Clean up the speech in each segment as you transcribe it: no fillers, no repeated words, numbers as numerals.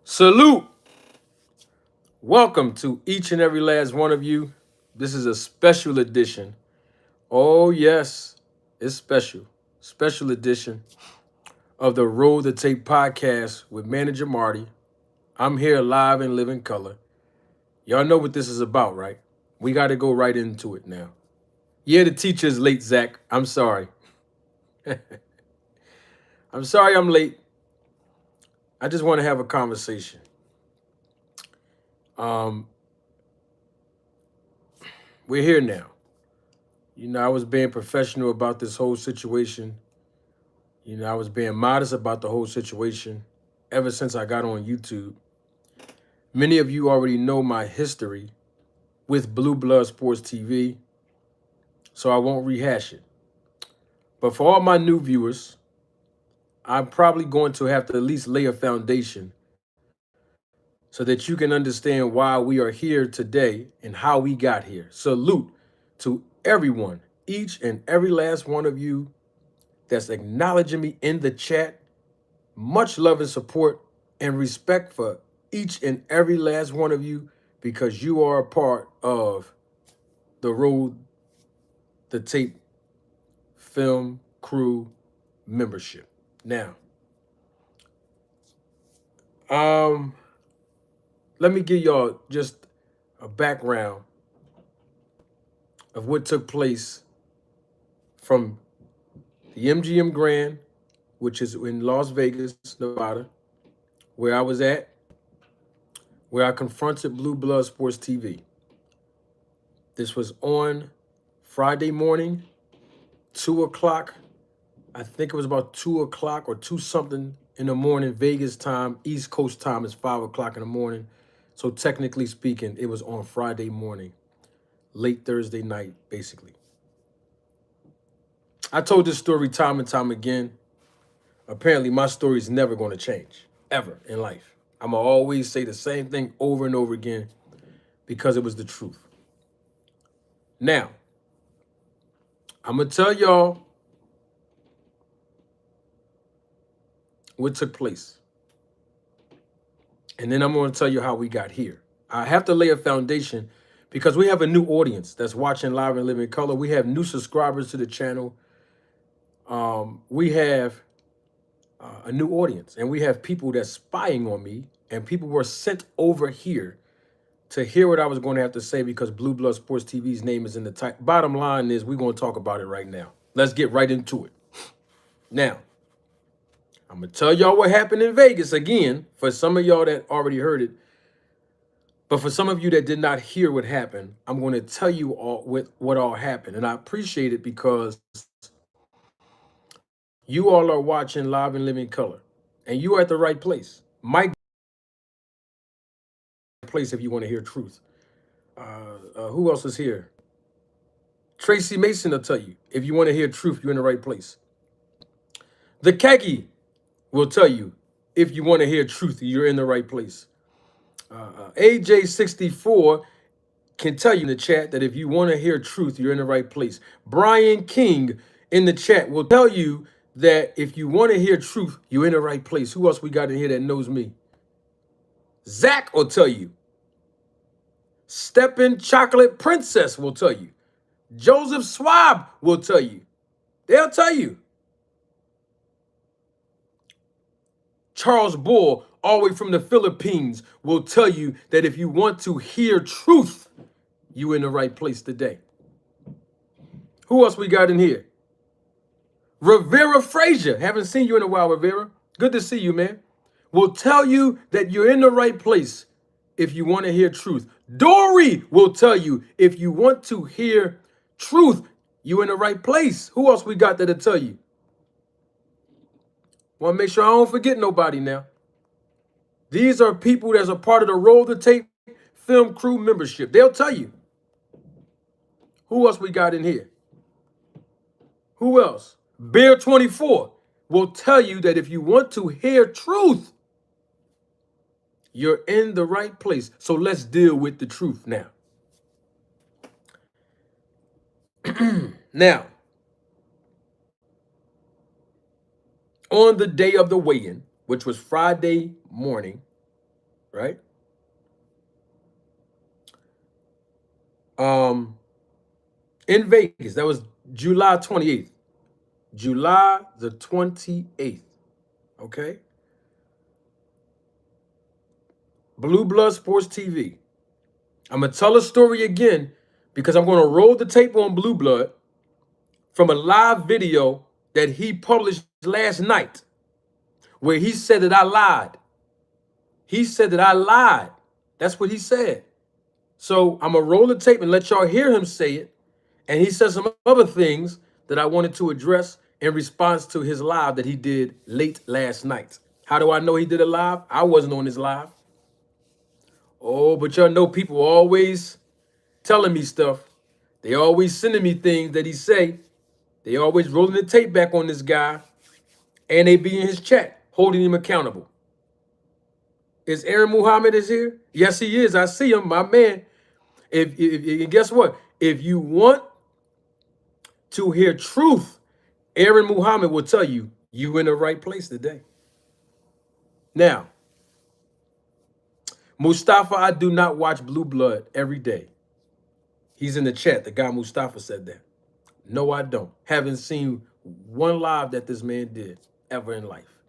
Salute. Welcome to each and every last one of you. This is a special edition. Oh, yes, it's special. Special edition of the Road to Tape podcast with manager Marty. I'm here live and live in color. Y'all know what this is about, right? We got to go right into it now. Yeah, the teacher is late, Zach. I'm sorry. I'm sorry I'm late. I just want to have a conversation. Um, we're here now. I was being professional about this whole situation. I was being modest about the whole situation ever since I got on YouTube. Many of you already know my history with Blue Blood Sports TV, so I won't rehash it. But for all my new viewers, I'm probably going to have to at least lay a foundation so that you can understand why we are here today and how we got here. Salute to everyone, each and every last one of you that's acknowledging me in the chat. Much love and support and respect for each and every last one of you because you are a part of the Road the Tape film crew membership. Now, let me give y'all just a background of what took place from the MGM Grand, which is in Las Vegas, Nevada, where I was at, where I confronted Blue Blood Sports TV. This was on Friday morning, 2 o'clock. I think it was about 2 o'clock or 2 something in the morning, Vegas time. East Coast time is 5 o'clock in the morning. So technically speaking, it was on Friday morning, late Thursday night, basically. I told this story time and time again. Apparently, my story is never going to change, ever in life. I'm going to always say the same thing over and over again because it was the truth. Now, I'm going to tell y'all what took place. And then I'm going to tell you how we got here. I have to lay a foundation because we have a new audience that's watching live and live in color. We have new subscribers to the channel. We have a new audience, and we have people that's spying on me, and people were sent over here to hear what I was going to have to say because Blue Blood Sports TV's name is in the title. Bottom line is we're going to talk about it right now. Let's get right into it. Now, I'm going to tell y'all what happened in Vegas again for some of y'all that already heard it. But for some of you that did not hear what happened, I'm going to tell you all what all happened. And I appreciate it because you all are watching live and living color. And you are at the right place. My place if you want to hear truth. Who else is here? Tracy Mason will tell you. If you want to hear truth, you're in the right place. The Khaki will tell you. If you want to hear truth, you're in the right place. AJ64 can tell you in the chat that if you want to hear truth, you're in the right place. Brian King in the chat will tell you that if you want to hear truth, you're in the right place. Who else we got in here that knows me? Zach will tell you. Steppin' Chocolate Princess will tell you. Joseph Swab will tell you. They'll tell you. Charles Bull, all the way from the Philippines, will tell you that if you want to hear truth, you're in the right place today. Who else we got in here? Rivera Frazier. Haven't seen you in a while, Rivera. Good to see you, man. Will tell you that you're in the right place if you want to hear truth. Dory will tell you if you want to hear truth, you're in the right place. Who else we got that'll tell you? Want to make sure I don't forget nobody now. These are people that's a part of the Roll the Tape film crew membership. They'll tell you. Who else we got in here? Who else? Bear 24 will tell you that if you want to hear truth, you're in the right place. So let's deal with the truth now. Now, on the day of the weigh-in, which was Friday morning, right? Um, in Vegas, that was July 28th. July the 28th. Okay. Blue Blood Sports TV. I'm going to tell a story again because I'm going to roll the tape on Blue Blood from a live video that he published last night where he said that I lied. He said that I lied. That's what he said. So I'm going to roll the tape and let y'all hear him say it. And he said some other things that I wanted to address in response to his live that he did late last night. How do I know he did a live? I wasn't on his live. Oh, but y'all know people always telling me stuff. They always sending me things that he say. They always rolling the tape back on this guy. And they be in his chat, holding him accountable. Is Aaron Muhammad is here? Yes, he is. I see him, my man. If guess what? If you want to hear truth, Aaron Muhammad will tell you, you in the right place today. Now, Mustafa, I do not watch Blue Blood every day. He's in the chat. The guy Mustafa said that. No, I don't. Haven't seen one live that this man did ever in life.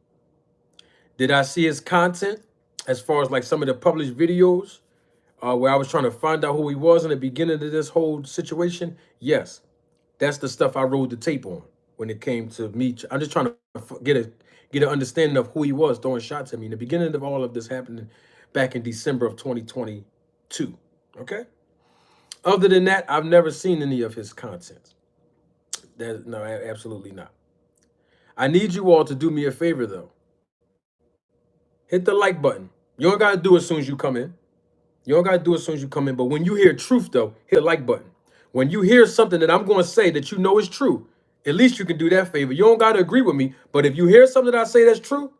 Did I see his content as far as like some of the published videos where I was trying to find out who he was in the beginning of this whole situation? Yes. That's the stuff I rolled the tape on when it came to me. I'm just trying to get an understanding of who he was throwing shots at me. In the beginning of all of this happening back in December of 2022. Okay? Other than that, I've never seen any of his content. No, absolutely not. I need you all to do me a favor, though. Hit the like button. You don't got to do it as soon as you come in. You don't got to do it as soon as you come in. But when you hear truth, though, hit the like button. When you hear something that I'm going to say that you know is true, at least you can do that favor. You don't got to agree with me. But if you hear something that I say that's true,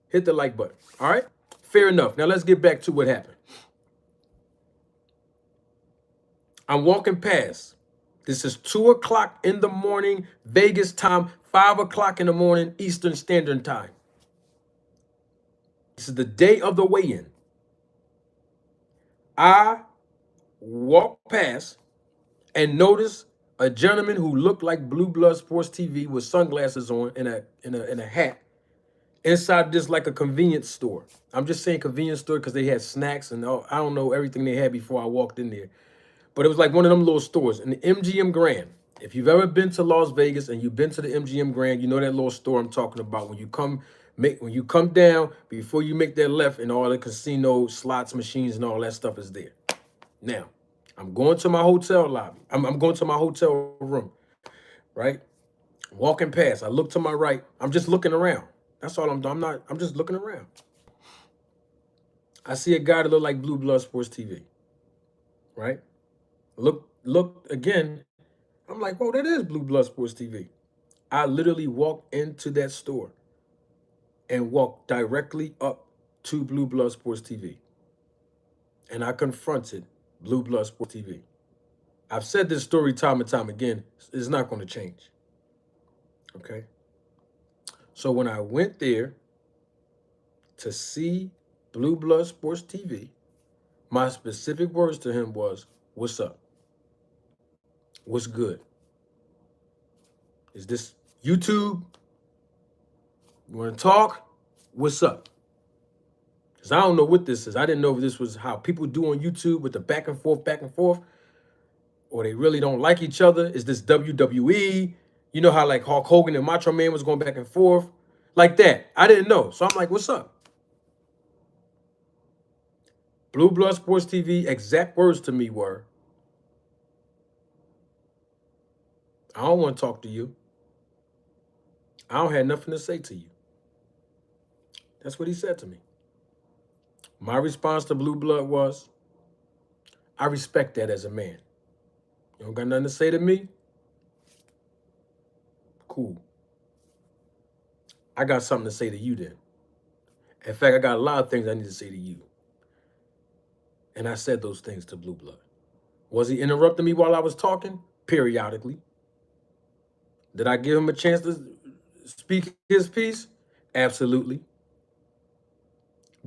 hit the like button. All right? Fair enough. Now let's get back to what happened. I'm walking past. This is 2 o'clock in the morning, Vegas time, 5 o'clock in the morning, Eastern Standard Time. This is the day of the weigh-in. I walk past and notice a gentleman who looked like Blue Blood Sports TV with sunglasses on and a hat inside this like a convenience store. I'm just saying convenience store because they had snacks and I don't know everything they had before I walked in there. But it was like one of them little stores in the MGM Grand. If you've ever been to Las Vegas and you've been to the MGM Grand, you know that little store I'm talking about. When you come down, before you make that left and all the casino slots, machines, and all that stuff is there. Now, I'm going to my hotel lobby. I'm going to my hotel room, right? Walking past, I look to my right. I'm just looking around. That's all I'm doing. I'm just looking around. I see a guy that look like Blue Blood Sports TV, right? Look again. I'm like, whoa, that is Blue Blood Sports TV. I literally walked into that store and walked directly up to Blue Blood Sports TV. And I confronted Blue Blood Sports TV. I've said this story time and time again. It's not going to change. Okay? So when I went there to see Blue Blood Sports TV, my specific words to him was, what's up? What's good? Is this YouTube? You want to talk? What's up? Because I don't know what this is. I didn't know if this was how people do on YouTube with the back and forth, or they really don't like each other. Is this WWE? You know how like Hulk Hogan and Macho Man was going back and forth? Like that. I didn't know. So I'm like, what's up? Blue Blood Sports TV, exact words to me were, I don't want to talk to you. I don't have nothing to say to you. That's what he said to me. My response to Blue Blood was, I respect that as a man. You don't got nothing to say to me? Cool. I got something to say to you then. In fact, I got a lot of things I need to say to you. And I said those things to Blue Blood. Was he interrupting me while I was talking? Periodically. Did I give him a chance to speak his piece? Absolutely.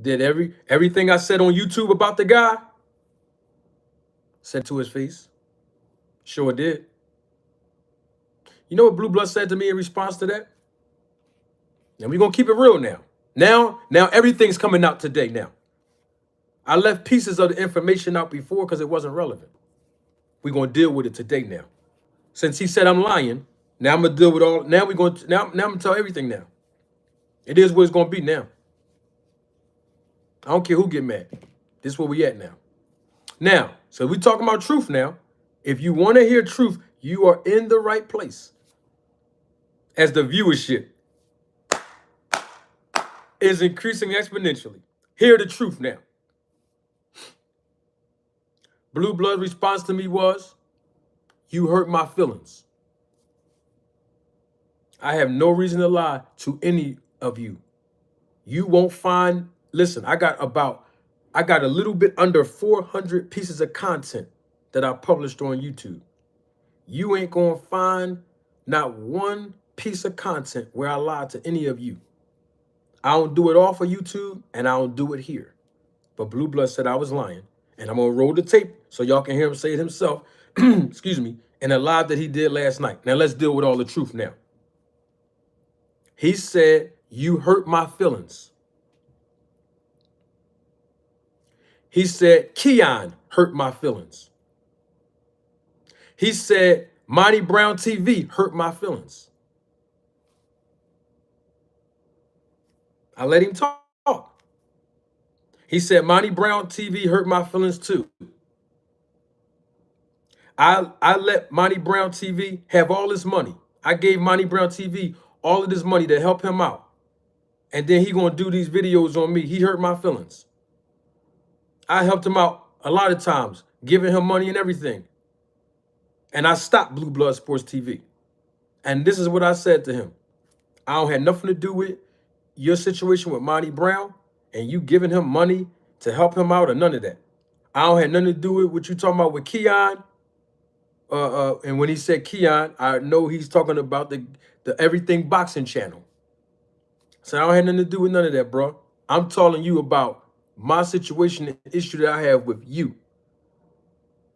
Did everything I said on YouTube about the guy, said to his face. Sure did. You know what Blue Blood said to me in response to that? And we're gonna keep it real now. Now everything's coming out today now. I left pieces of the information out before because it wasn't relevant. We're gonna deal with it today now. Since he said I'm lying, now I'm gonna deal with all. Now we're going to now I'm gonna tell everything now. It is what it's gonna be now. I don't care who get mad. This is where we at now. Now, so we talking about truth now. If you want to hear truth, you are in the right place. As the viewership is increasing exponentially. Hear the truth now. Blue Blood's response to me was, you hurt my feelings. I have no reason to lie to any of you. You won't find, listen, I got a little bit under 400 pieces of content that I published on YouTube. You ain't gonna find not one piece of content where I lied to any of you. I don't do it off of YouTube and I don't do it here. But Blue Blood said I was lying, and I'm gonna roll the tape so y'all can hear him say it himself, excuse me, in a live that he did last night. Now let's deal with all the truth now. He said, you hurt my feelings. He said, Keon hurt my feelings. He said, Monty Brown TV hurt my feelings. I let him talk. He said, Monty Brown TV hurt my feelings too. I let Monty Brown TV have all this money. I gave Monty Brown TV all of this money to help him out. And then he gonna do these videos on me. He hurt my feelings. I helped him out a lot of times, giving him money and everything. And I stopped Blue Blood Sports TV. And this is what I said to him. I don't have nothing to do with your situation with Monty Brown and you giving him money to help him out or none of that. I don't have nothing to do with what you talking about with Keon. And when he said Keon, I know he's talking about the Everything Boxing channel. So I don't have nothing to do with none of that, bro. I'm telling you about my situation and issue that I have with you.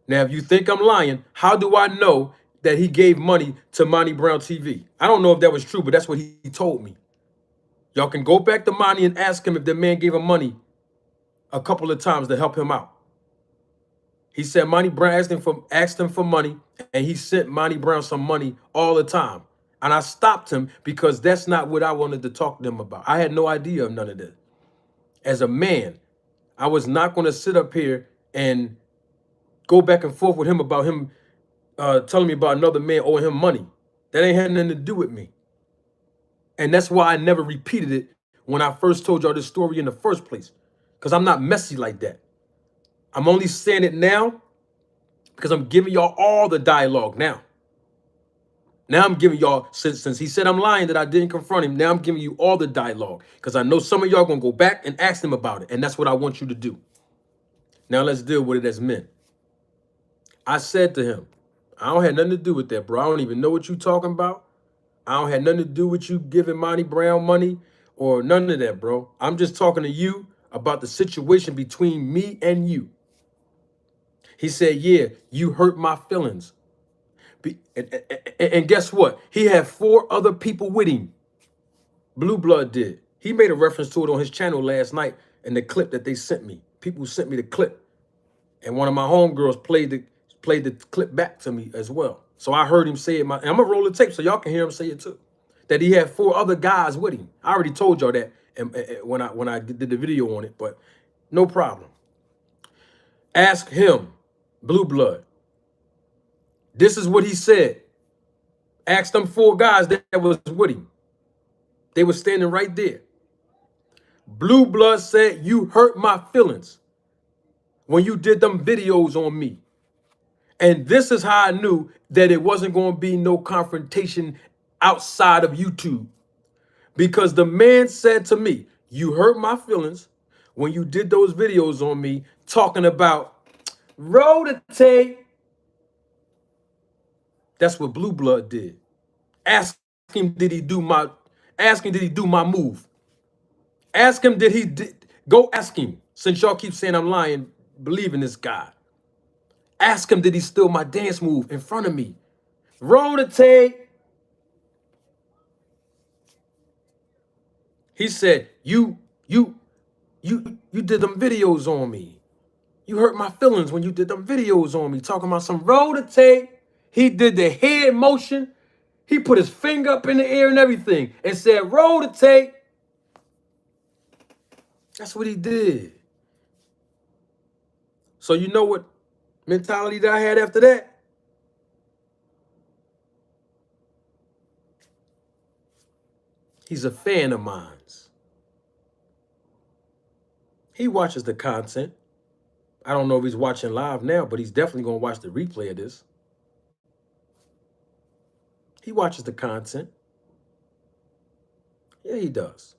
Now, if you think I'm lying, how do I know that he gave money to Monty Brown TV? I don't know if that was true, but that's what he told me. Y'all can go back to Monty and ask him if the man gave him money a couple of times to help him out. He said Monty Brown asked him for money, and he sent Monty Brown some money all the time. And I stopped him because that's not what I wanted to talk to them about. I had no idea of none of that. As a man, I was not going to sit up here and go back and forth with him about him telling me about another man owing him money. That ain't had nothing to do with me. And that's why I never repeated it when I first told y'all this story in the first place. Because I'm not messy like that. I'm only saying it now because I'm giving y'all all the dialogue now. Now I'm giving y'all, since he said I'm lying that I didn't confront him, now I'm giving you all the dialogue because I know some of y'all going to go back and ask him about it. And that's what I want you to do. Now let's deal with it as men. I said to him, I don't have nothing to do with that, bro. I don't even know what you talking about. I don't have nothing to do with you giving Monty Brown money or none of that, bro. I'm just talking to you about the situation between me and you. He said, yeah, you hurt my feelings. And guess what? He had 4 other people with him. Blue Blood did. He made a reference to it on his channel last night in the clip that they sent me. People sent me the clip. And one of my homegirls played the clip back to me as well. So I heard him say it. And I'm going to roll the tape so y'all can hear him say it too. That he had 4 other guys with him. I already told y'all that when I did the video on it, but no problem. Ask him, Blue Blood. This is what he said. Ask them 4 guys that was with him. They were standing right there. Blue Blood said, you hurt my feelings when you did them videos on me. And this is how I knew that it wasn't going to be no confrontation outside of YouTube. Because the man said to me, you hurt my feelings when you did those videos on me talking about roll the tape. That's what Blue Blood did. Ask him, did he do my move? Ask him, did Go ask him. Since y'all keep saying I'm lying, believe in this guy. Ask him, did he steal my dance move in front of me? Roll the tape. He said, you did them videos on me. You hurt my feelings when you did them videos on me. Talking about some roll the tape. He did the head motion. He put his finger up in the air and everything and said, roll the tape. That's what he did. So you know what mentality that I had after that? He's a fan of mine. He watches the content. I don't know if he's watching live now, but he's definitely going to watch the replay of this. He watches the content. Yeah, he does.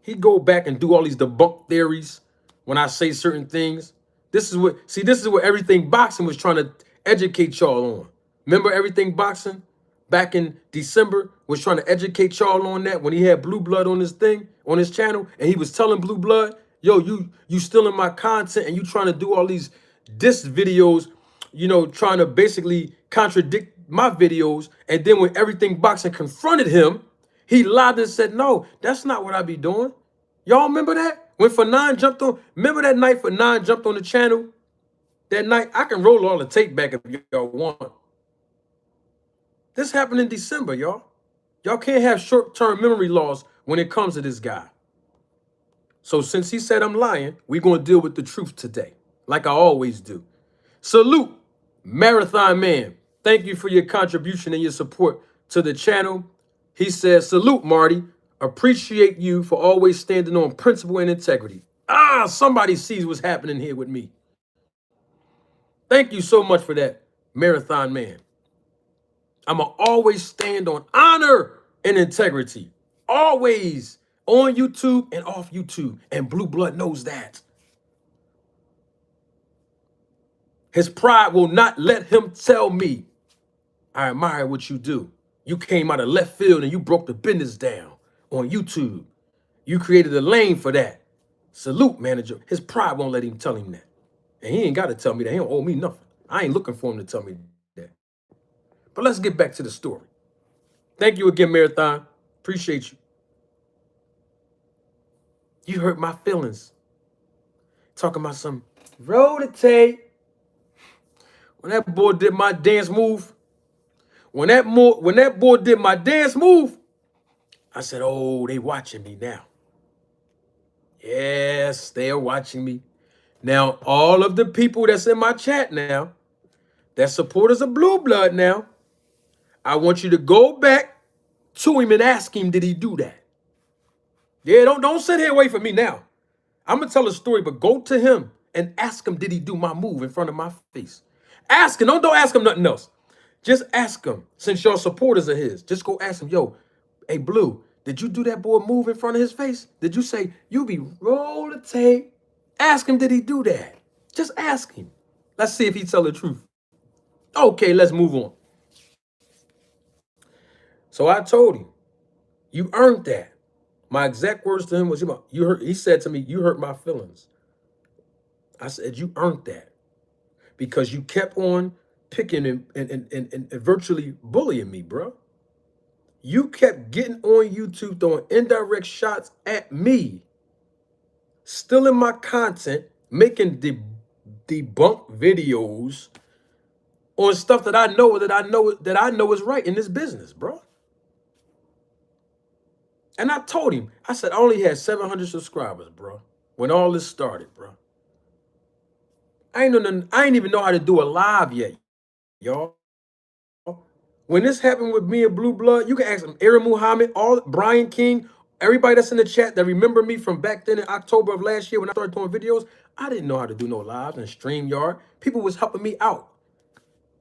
He go back and do all these debunk theories when I say certain things. This is what Everything Boxing was trying to educate y'all on. Remember Everything Boxing back in December was trying to educate y'all on that when he had Blue Blood on his thing, on his channel, and he was telling Blue Blood, yo, you stealing my content and you trying to do all these diss videos, you know, trying to basically contradict my videos. And then when Everything Boxing confronted him, he lied and said, no, that's not what I be doing. Y'all remember that? When Fanon jumped on, remember that night Fanon jumped on the channel? That night, I can roll all the tape back if y'all want. This happened in December, y'all. Y'all can't have short-term memory loss when it comes to this guy. So since he said I'm lying, we're going to deal with the truth today, like I always do. Salute, Marathon Man. Thank you for your contribution and your support to the channel. He says, salute, Marty. Appreciate you for always standing on principle and integrity. Ah, somebody sees what's happening here with me. Thank you so much for that, Marathon Man. I'm going to always stand on honor and integrity. Always on YouTube and off YouTube. And Blue Blood knows that. His pride will not let him tell me, I admire what you do. You came out of left field and you broke the business down on YouTube. You created a lane for that. Salute, manager. His pride won't let him tell him that. And he ain't got to tell me that. He don't owe me nothing. I ain't looking for him to tell me that. But let's get back to the story. Thank you again, Marathon. Appreciate you. You hurt my feelings. Talking about some roll the tape. When that boy did my dance move, when that boy did my dance move, I said, oh, they watching me now. Yes, they are watching me. Now, all of the people that's in my chat now, that supporters of Blue Blood now, I want you to go back to him and ask him, did he do that? Yeah, don't sit here and wait for me now. I'm going to tell a story, but go to him and ask him, did he do my move in front of my face? Ask him. Don't ask him nothing else. Just ask him, since y'all supporters of his. Just go ask him, yo, hey, Blue, did you do that boy move in front of his face? Did you say, you be roll the tape? Ask him, did he do that? Just ask him. Let's see if he tell the truth. Okay, let's move on. So I told him, you earned that. My exact words to him was, he said to me, you hurt my feelings. I said, you earned that because you kept on picking and virtually bullying me, bro. You kept getting on YouTube, throwing indirect shots at me, stealing my content, making debunk videos on stuff that I know is right in this business, bro. And I told him, I said, I only had 700 subscribers, bro, when all this started, bro. I ain't even know how to do a live yet, y'all. When this happened with me and Blue Blood, you can ask them, Aaron Muhammad, Brian King, everybody that's in the chat that remember me from back then in October of last year when I started doing videos. I didn't know how to do no lives and StreamYard. People was helping me out.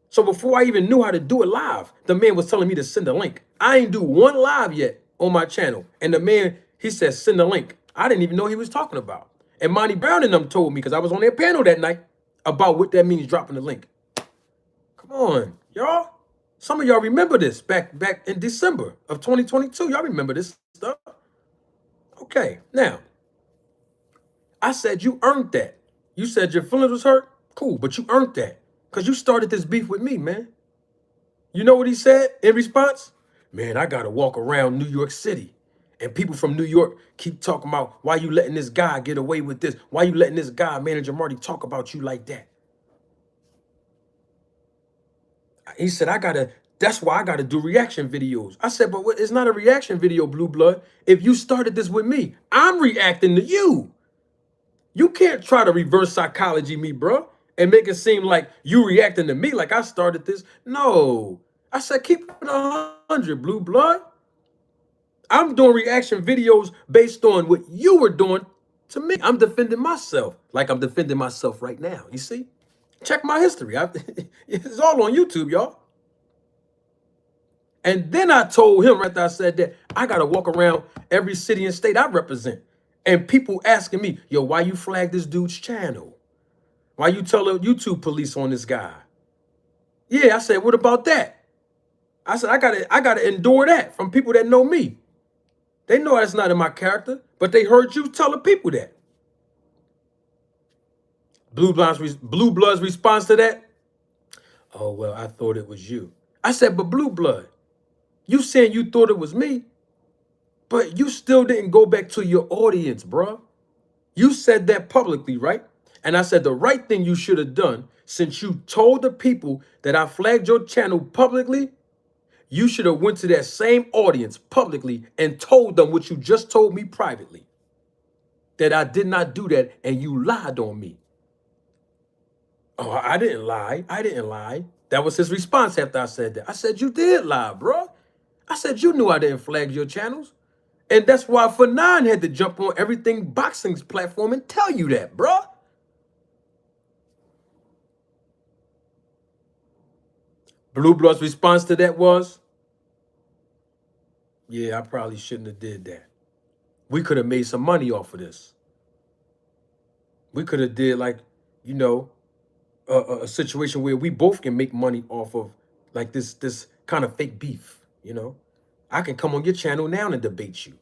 So before I even knew how to do it live, the man was telling me to send a link. I ain't do one live yet on my channel. And the man, he said, send a link. I didn't even know he was talking about. And Monty Brown and them told me, because I was on their panel that night, about what that means dropping the link. Come on, y'all. Some of y'all remember this back in December of 2022. Y'all remember this stuff. Okay, now, I said, you earned that. You said your feelings was hurt? Cool, but you earned that. Because you started this beef with me, man. You know what he said in response? Man, I got to walk around New York City. And people from New York keep talking about, why you letting this guy get away with this? Why you letting this guy, Manager Marty, talk about you like that? He said, that's why I got to do reaction videos. I said, but it's not a reaction video, Blue Blood. If you started this with me, I'm reacting to you. You can't try to reverse psychology me, bro, and make it seem like you reacting to me like I started this. No. I said, keep it 100, Blue Blood. I'm doing reaction videos based on what you were doing to me. I'm defending myself like I'm defending myself right now. You see? Check my history. It's all on YouTube, y'all. And then I told him right after I said that, I got to walk around every city and state I represent. And people asking me, yo, why you flag this dude's channel? Why you tell the YouTube police on this guy? Yeah, I said, what about that? I said, I gotta endure that from people that know me. They know that's not in my character, but they heard you tell the people that. Blue Blood's response to that? Oh, well, I thought it was you. I said, but Blue Blood, you saying you thought it was me, but you still didn't go back to your audience, bro. You said that publicly, right? And I said the right thing you should have done, since you told the people that I flagged your channel publicly, you should have went to that same audience publicly and told them what you just told me privately, that I did not do that and you lied on me. Oh, I didn't lie. I didn't lie. That was his response after I said that. I said, you did lie, bro. I said, you knew I didn't flag your channels. And that's why Fanon had to jump on everything boxing's platform and tell you that, bro. Blue Blood's response to that was, yeah, I probably shouldn't have did that. We could have made some money off of this. We could have did like, you know, a situation where we both can make money off of like this kind of fake beef, you know. I can come on your channel now and debate you.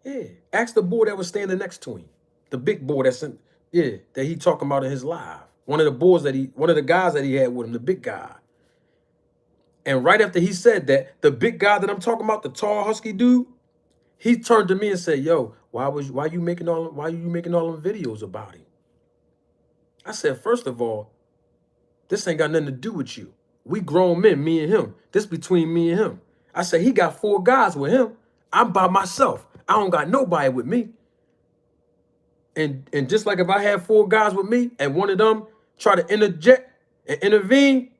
Yeah, ask the boy that was standing next to him, the big boy that he talking about in his live. One of the guys that he had with him, the big guy. And right after he said that, the big guy that I'm talking about, the tall, husky dude, he turned to me and said, yo, why you making all them videos about him? I said, first of all, this ain't got nothing to do with you. We grown men, me and him. This between me and him. I said, he got 4 guys with him. I'm by myself. I don't got nobody with me. And just like if I had 4 guys with me and one of them try to interject and intervene,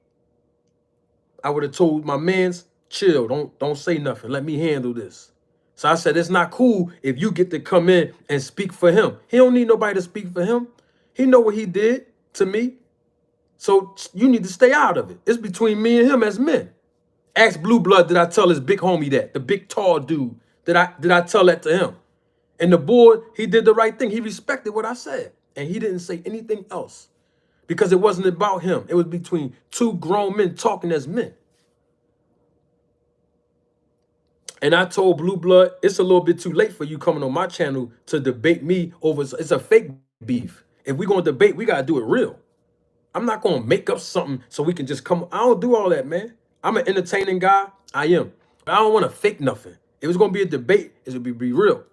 I would have told my mans, chill, don't say nothing. Let me handle this. So I said, it's not cool if you get to come in and speak for him. He don't need nobody to speak for him. He know what he did to me. So you need to stay out of it. It's between me and him as men. Ask Blue Blood, did I tell his big homie that? The big tall dude. Did I tell that to him? And the boy, he did the right thing. He respected what I said. And he didn't say anything else. Because it wasn't about him. It was between 2 grown men talking as men. And I told Blue Blood, it's a little bit too late for you coming on my channel to debate me over, it's a fake beef. If we're going to debate, we got to do it real. I'm not going to make up something so we can just come. I don't do all that, man. I'm an entertaining guy. I am. But I don't want to fake nothing. If it was going to be a debate, it would be real.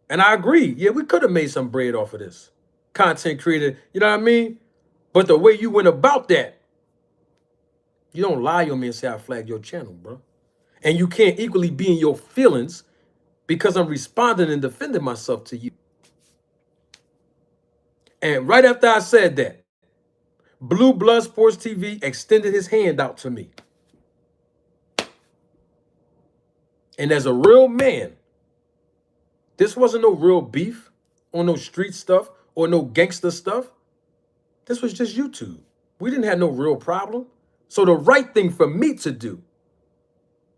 And I agree. Yeah, we could have made some bread off of this. Content creator, you know what I mean? But the way you went about that, you don't lie on me and say I flagged your channel, bro. And you can't equally be in your feelings because I'm responding and defending myself to you. And right after I said that, Blue Blood Sports TV extended his hand out to me. And as a real man, this wasn't no real beef or no street stuff or no gangster stuff. This was just YouTube. We didn't have no real problem. So the right thing for me to do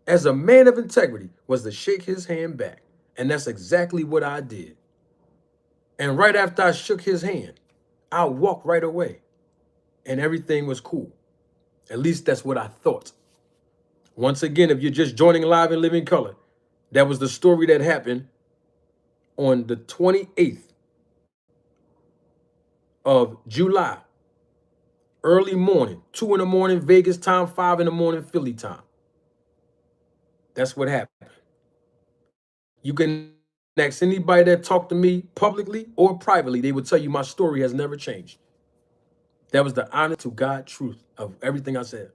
as a man of integrity was to shake his hand back. And that's exactly what I did. And right after I shook his hand, I walked right away. And everything was cool. At least that's what I thought. Once again, if you're just joining Live in Living Color, that was the story that happened on the 28th of July, early morning, 2 in the morning Vegas time, 5 in the morning Philly time. That's what happened. You can ask anybody that talked to me publicly or privately, they would tell you my story has never changed. That was the honest to God truth of everything I said.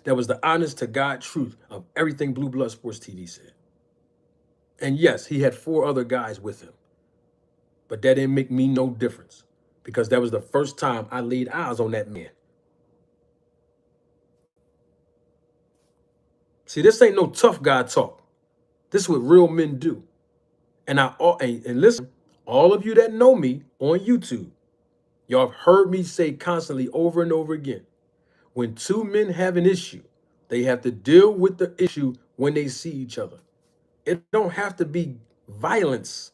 That was the honest to God truth of everything Blue Blood Sports TV said. And yes, he had 4 other guys with him. But that didn't make me no difference because that was the first time I laid eyes on that man. See, this ain't no tough guy talk. This is what real men do. And listen, all of you that know me on YouTube, y'all have heard me say constantly over and over again, when 2 men have an issue, they have to deal with the issue when they see each other. It don't have to be violence,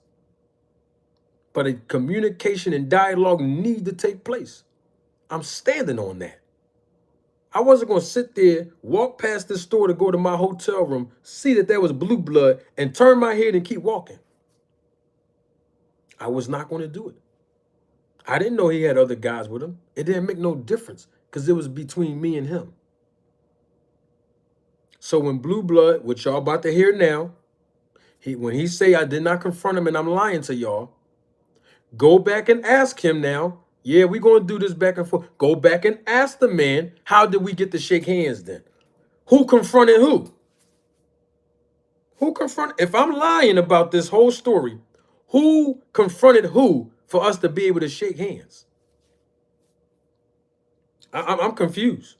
but a communication and dialogue need to take place. I'm standing on that. I wasn't going to sit there, walk past this store to go to my hotel room, see that there was blue blood, and turn my head and keep walking. I was not going to do it. I didn't know he had other guys with him. It didn't make no difference because it was between me and him. So when blue blood, which y'all about to hear now, when he say I did not confront him and I'm lying to y'all, go back and ask him now. Yeah, we're going to do this back and forth. Go back and ask the man, how did we get to shake hands then? Who confronted who? Who confronted? If I'm lying about this whole story, who confronted who for us to be able to shake hands? I'm confused.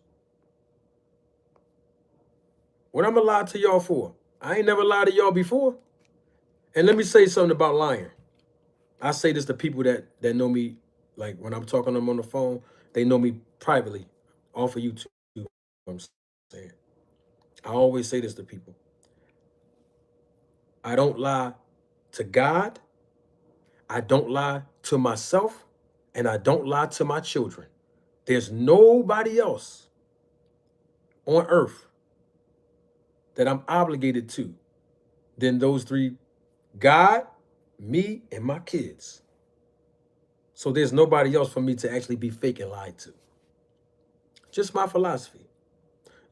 What I'm gonna lie to y'all for? I ain't never lied to y'all before. And let me say something about lying. I say this to people that know me, like when I'm talking to them on the phone, they know me privately off of YouTube. I'm saying. I always say this to people. I don't lie to God. I don't lie to myself. And I don't lie to my children. There's nobody else on earth that I'm obligated to than those 3: God, me, and my kids. So there's nobody else for me to actually be fake and lied to. Just my philosophy.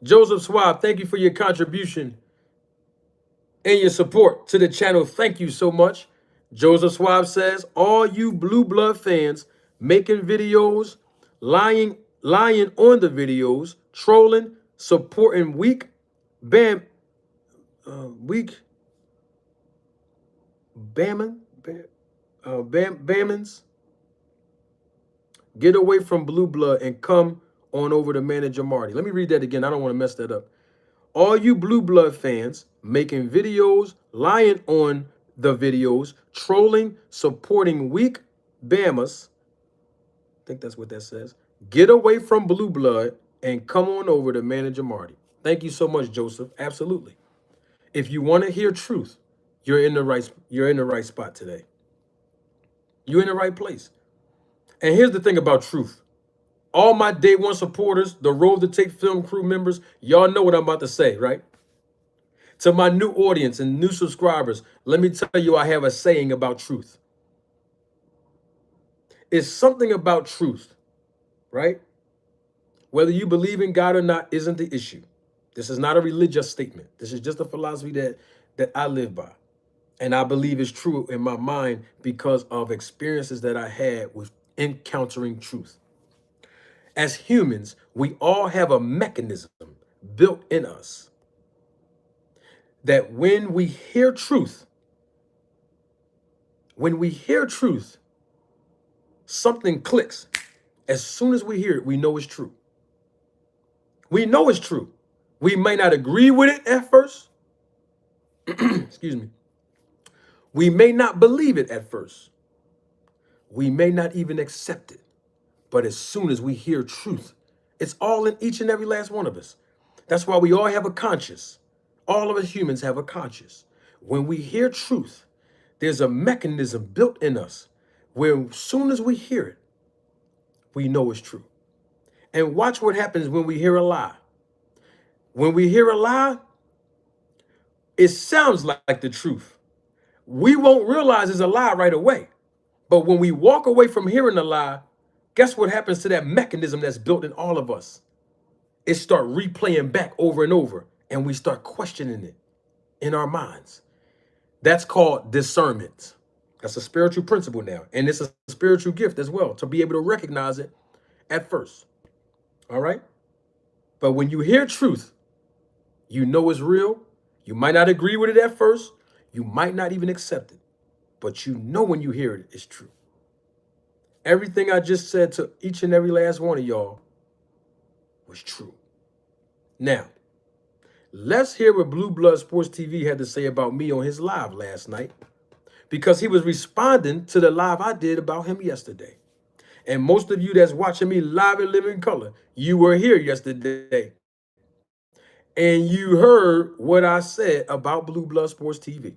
Joseph Swab, thank you for your contribution and your support to the channel. Thank you so much. Joseph Swab says, all you blue blood fans making videos, lying on the videos, trolling, supporting weak Bammans, get away from blue blood and come on over to manager Marty. Let me read that again. I don't want to mess that up. All you blue blood fans making videos, lying on the videos, trolling, supporting weak Bama's, I think that's what that says. Get away from blue blood and come on over to manager Marty. Thank you so much, Joseph. Absolutely. If you want to hear truth, you're in the right spot today. You're in the right place. And here's the thing about truth. All my day one supporters, the Road to Take film crew members, y'all know what I'm about to say, right? To my new audience and new subscribers, let me tell you, I have a saying about truth. It's something about truth, right? Whether you believe in God or not isn't the issue. This is not a religious statement. This is just a philosophy that I live by. And I believe is true in my mind because of experiences that I had with encountering truth. As humans, we all have a mechanism built in us that when we hear truth, something clicks. As soon as we hear it, we know it's true. We know it's true. We may not agree with it at first. Excuse me. We may not believe it at first. We may not even accept it. But as soon as we hear truth, it's all in each and every last one of us. That's why we all have a conscience. All of us humans have a conscience. When we hear truth, there's a mechanism built in us where as soon as we hear it, we know it's true. And watch what happens when we hear a lie. When we hear a lie, it sounds like the truth. we won't realize it's a lie right away. But when we walk away from hearing the lie, guess what happens to that mechanism that's built in all of us? It start replaying back over and over, and we start questioning it in our minds. That's called discernment. That's a spiritual principle now, and it's a spiritual gift as well to be able to recognize it at first. All right? But when you hear truth, you know it's real. You might not agree with it at first. You might not even accept it. But you know when you hear it, it's true. Everything I just said to each and every last one of y'all was true. Now, let's hear what Blue Blood Sports TV had to say about me on his live last night, because he was responding to the live I did about him yesterday. And most of you that's watching me live in living color, you were here yesterday. And you heard what I said about Blue Blood Sports TV.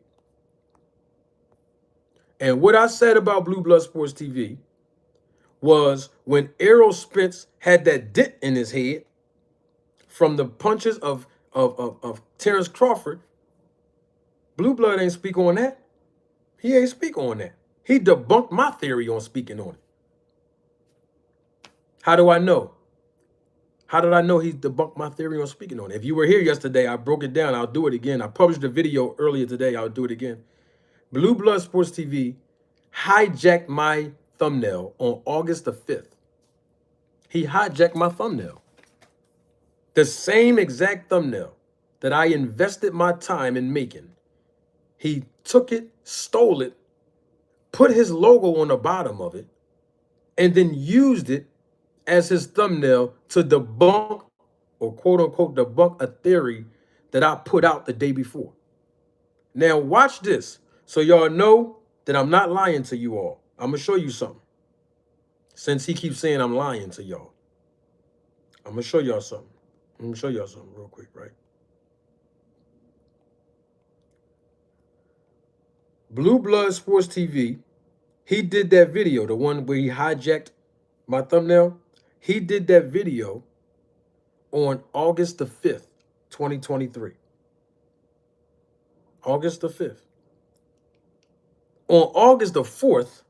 And what I said about Blue Blood Sports TV was when Errol Spence had that dent in his head from the punches of Terrence Crawford, Blue Blood ain't speak on that. He ain't speak on that. He debunked my theory on speaking on it. How do I know? How did I know he debunked my theory on speaking on it? If you were here yesterday, I broke it down. I'll do it again. I published a video earlier today. I'll do it again. Blue Blood Sports TV hijacked my thumbnail on August the 5th. He hijacked my thumbnail. The same exact thumbnail that I invested my time in making. He took it, stole it, put his logo on the bottom of it, and then used it as his thumbnail to debunk, or quote unquote debunk, a theory that I put out the day before. Now watch this, so y'all know that I'm not lying to you all. I'm gonna show you something. Since he keeps saying I'm lying to y'all, I'm gonna show y'all something. I'm gonna show y'all something real quick, right? Blue Blood Sports TV, he did that video, the one where he hijacked my thumbnail. He did that video on August the 5th, 2023. August the 5th. On August the 4th,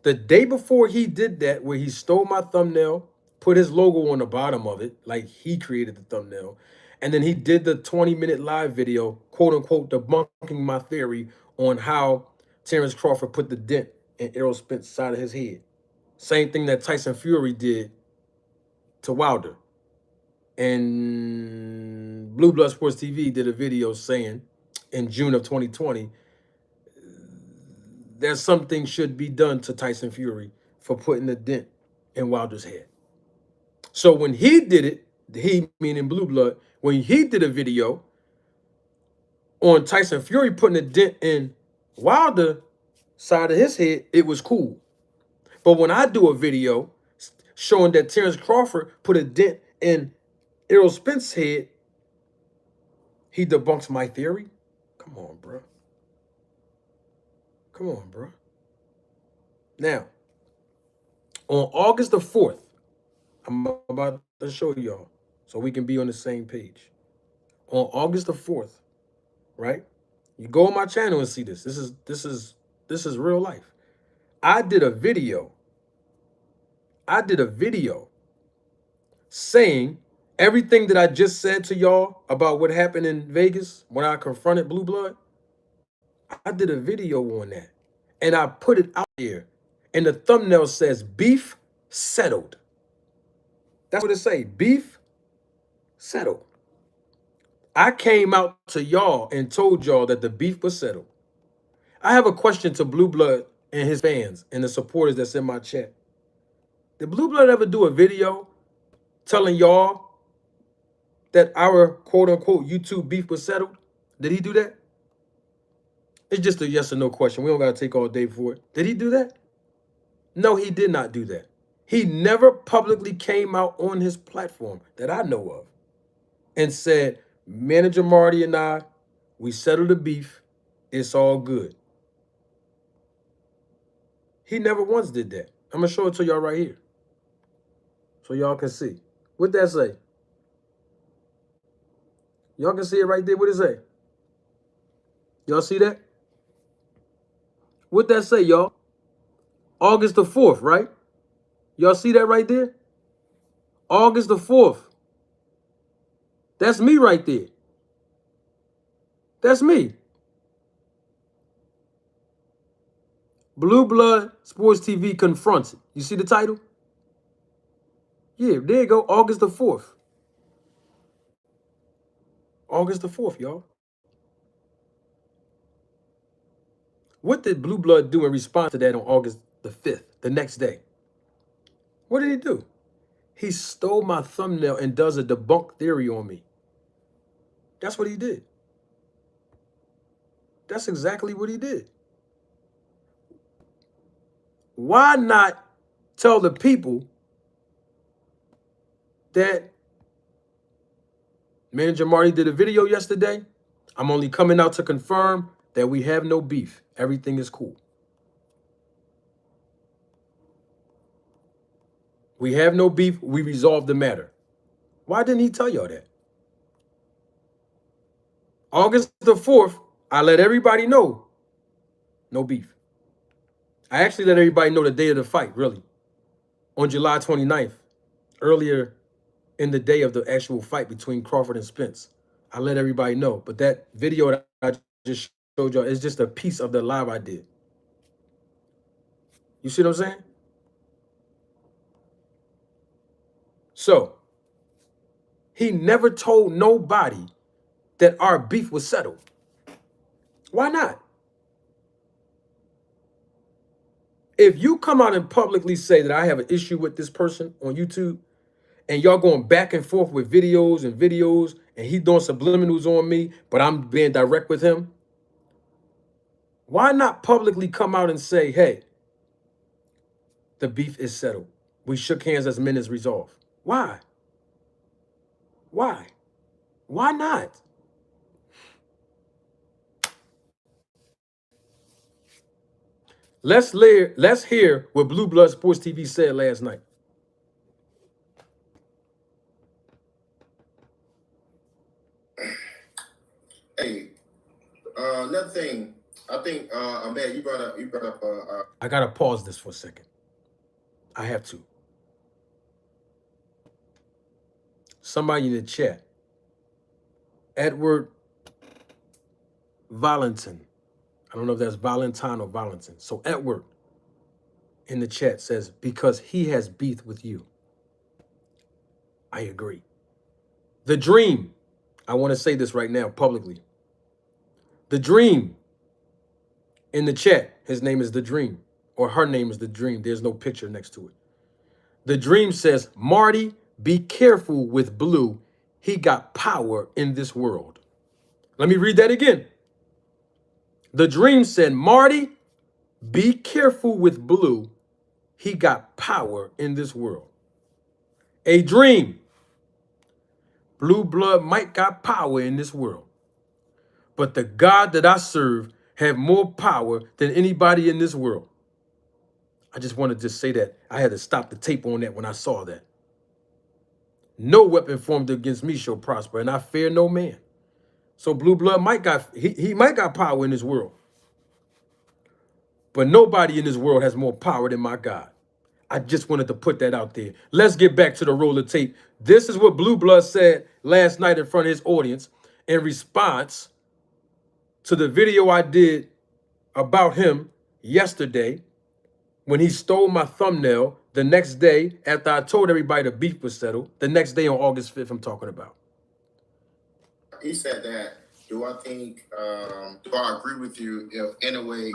the day before he did that, where he stole my thumbnail, put his logo on the bottom of it, like he created the thumbnail, and then he did the 20-minute live video, quote unquote, debunking my theory on how Terrence Crawford put the dent in Errol Spence's side of his head. Same thing that Tyson Fury did to Wilder. And Blue Blood Sports TV did a video saying in June of 2020 that something should be done to Tyson Fury for putting a dent in Wilder's head. So when he did it, he meaning Blue Blood, when he did a video on Tyson Fury putting a dent in Wilder's side of his head, it was cool. But when I do a video showing that Terrence Crawford put a dent in Errol Spence's head, he debunks my theory. Come on, bro. Come on, bro. Now, on August the 4th, I'm about to show y'all so we can be on the same page. On August the 4th, right? You go on my channel and see this. This is real life. I did a video saying everything that I just said to y'all about what happened in Vegas when I confronted Blue Blood. I did a video on that, and I put it out there, and the thumbnail says beef settled. That's what it say, beef settled. I came out to y'all and told y'all that the beef was settled. I have a question to Blue Blood and his fans and the supporters that's in my chat. Did Blue Blood ever do a video telling y'all that our quote unquote YouTube beef was settled? Did he do that? It's just a yes or no question. We don't got to take all day for it. Did he do that? No, he did not do that. He never publicly came out on his platform that I know of and said, Manager Marty and I, we settled the beef. It's all good. He never once did that. I'm going to show it to y'all right here so y'all can see. What that say? Y'all can see it right there. What it say? Y'all see that? What that say, y'all? August the 4th, right? Y'all see that right there? August the 4th. That's me right there. That's me. Blue Blood Sports TV confronts it. You see the title? Yeah, there you go. August the 4th. August the 4th, y'all. What did Blue Blood do in response to that on August the 5th, the next day? What did he do? He stole my thumbnail and does a debunk theory on me. That's what he did. That's exactly what he did. Why not tell the people that Manager Marty did a video yesterday? I'm only coming out to confirm that we have no beef. Everything is cool. We have no beef. We resolved the matter. Why didn't he tell y'all that? August the 4th, I let everybody know, no beef. I actually let everybody know the day of the fight, really. On July 29th, earlier in the day of the actual fight between Crawford and Spence. I let everybody know. But that video that I just showed y'all is just a piece of the live I did. You see what I'm saying? So, he never told nobody that our beef was settled. Why not? If you come out and publicly say that I have an issue with this person on YouTube, and y'all going back and forth with videos, and he doing subliminals on me, but I'm being direct with him, why not publicly come out and say, hey, the beef is settled. We shook hands as men is resolved. Why? Why? Why not? Let's hear what Blue Blood Sports TV said last night. Hey, another thing, I think, Ahmed, you brought up. I gotta pause this for a second. I have to. Somebody in the chat, Edward Valentin. I don't know if that's Valentine or Valentin. So Edward in the chat says, because he has beef with you. I agree. The Dream. I want to say this right now publicly. The Dream in the chat. His name is The Dream, or her name is The Dream. There's no picture next to it. The Dream says, Marty, be careful with Blue. He got power in this world. Let me read that again. The Dream said, Marty, be careful with Blue. He got power in this world. A Dream. Blue Blood might got power in this world. But the God that I serve have more power than anybody in this world. I just wanted to say that. I had to stop the tape on that when I saw that. No weapon formed against me shall prosper, and I fear no man. So Blue Blood might got he might got power in this world. But nobody in this world has more power than my God. I just wanted to put that out there. Let's get back to the roll of tape. This is what Blue Blood said last night in front of his audience in response to the video I did about him yesterday when he stole my thumbnail the next day after I told everybody the beef was settled. The next day on August 5th, I'm talking about. He said that. Do I think, do I agree with you if in a way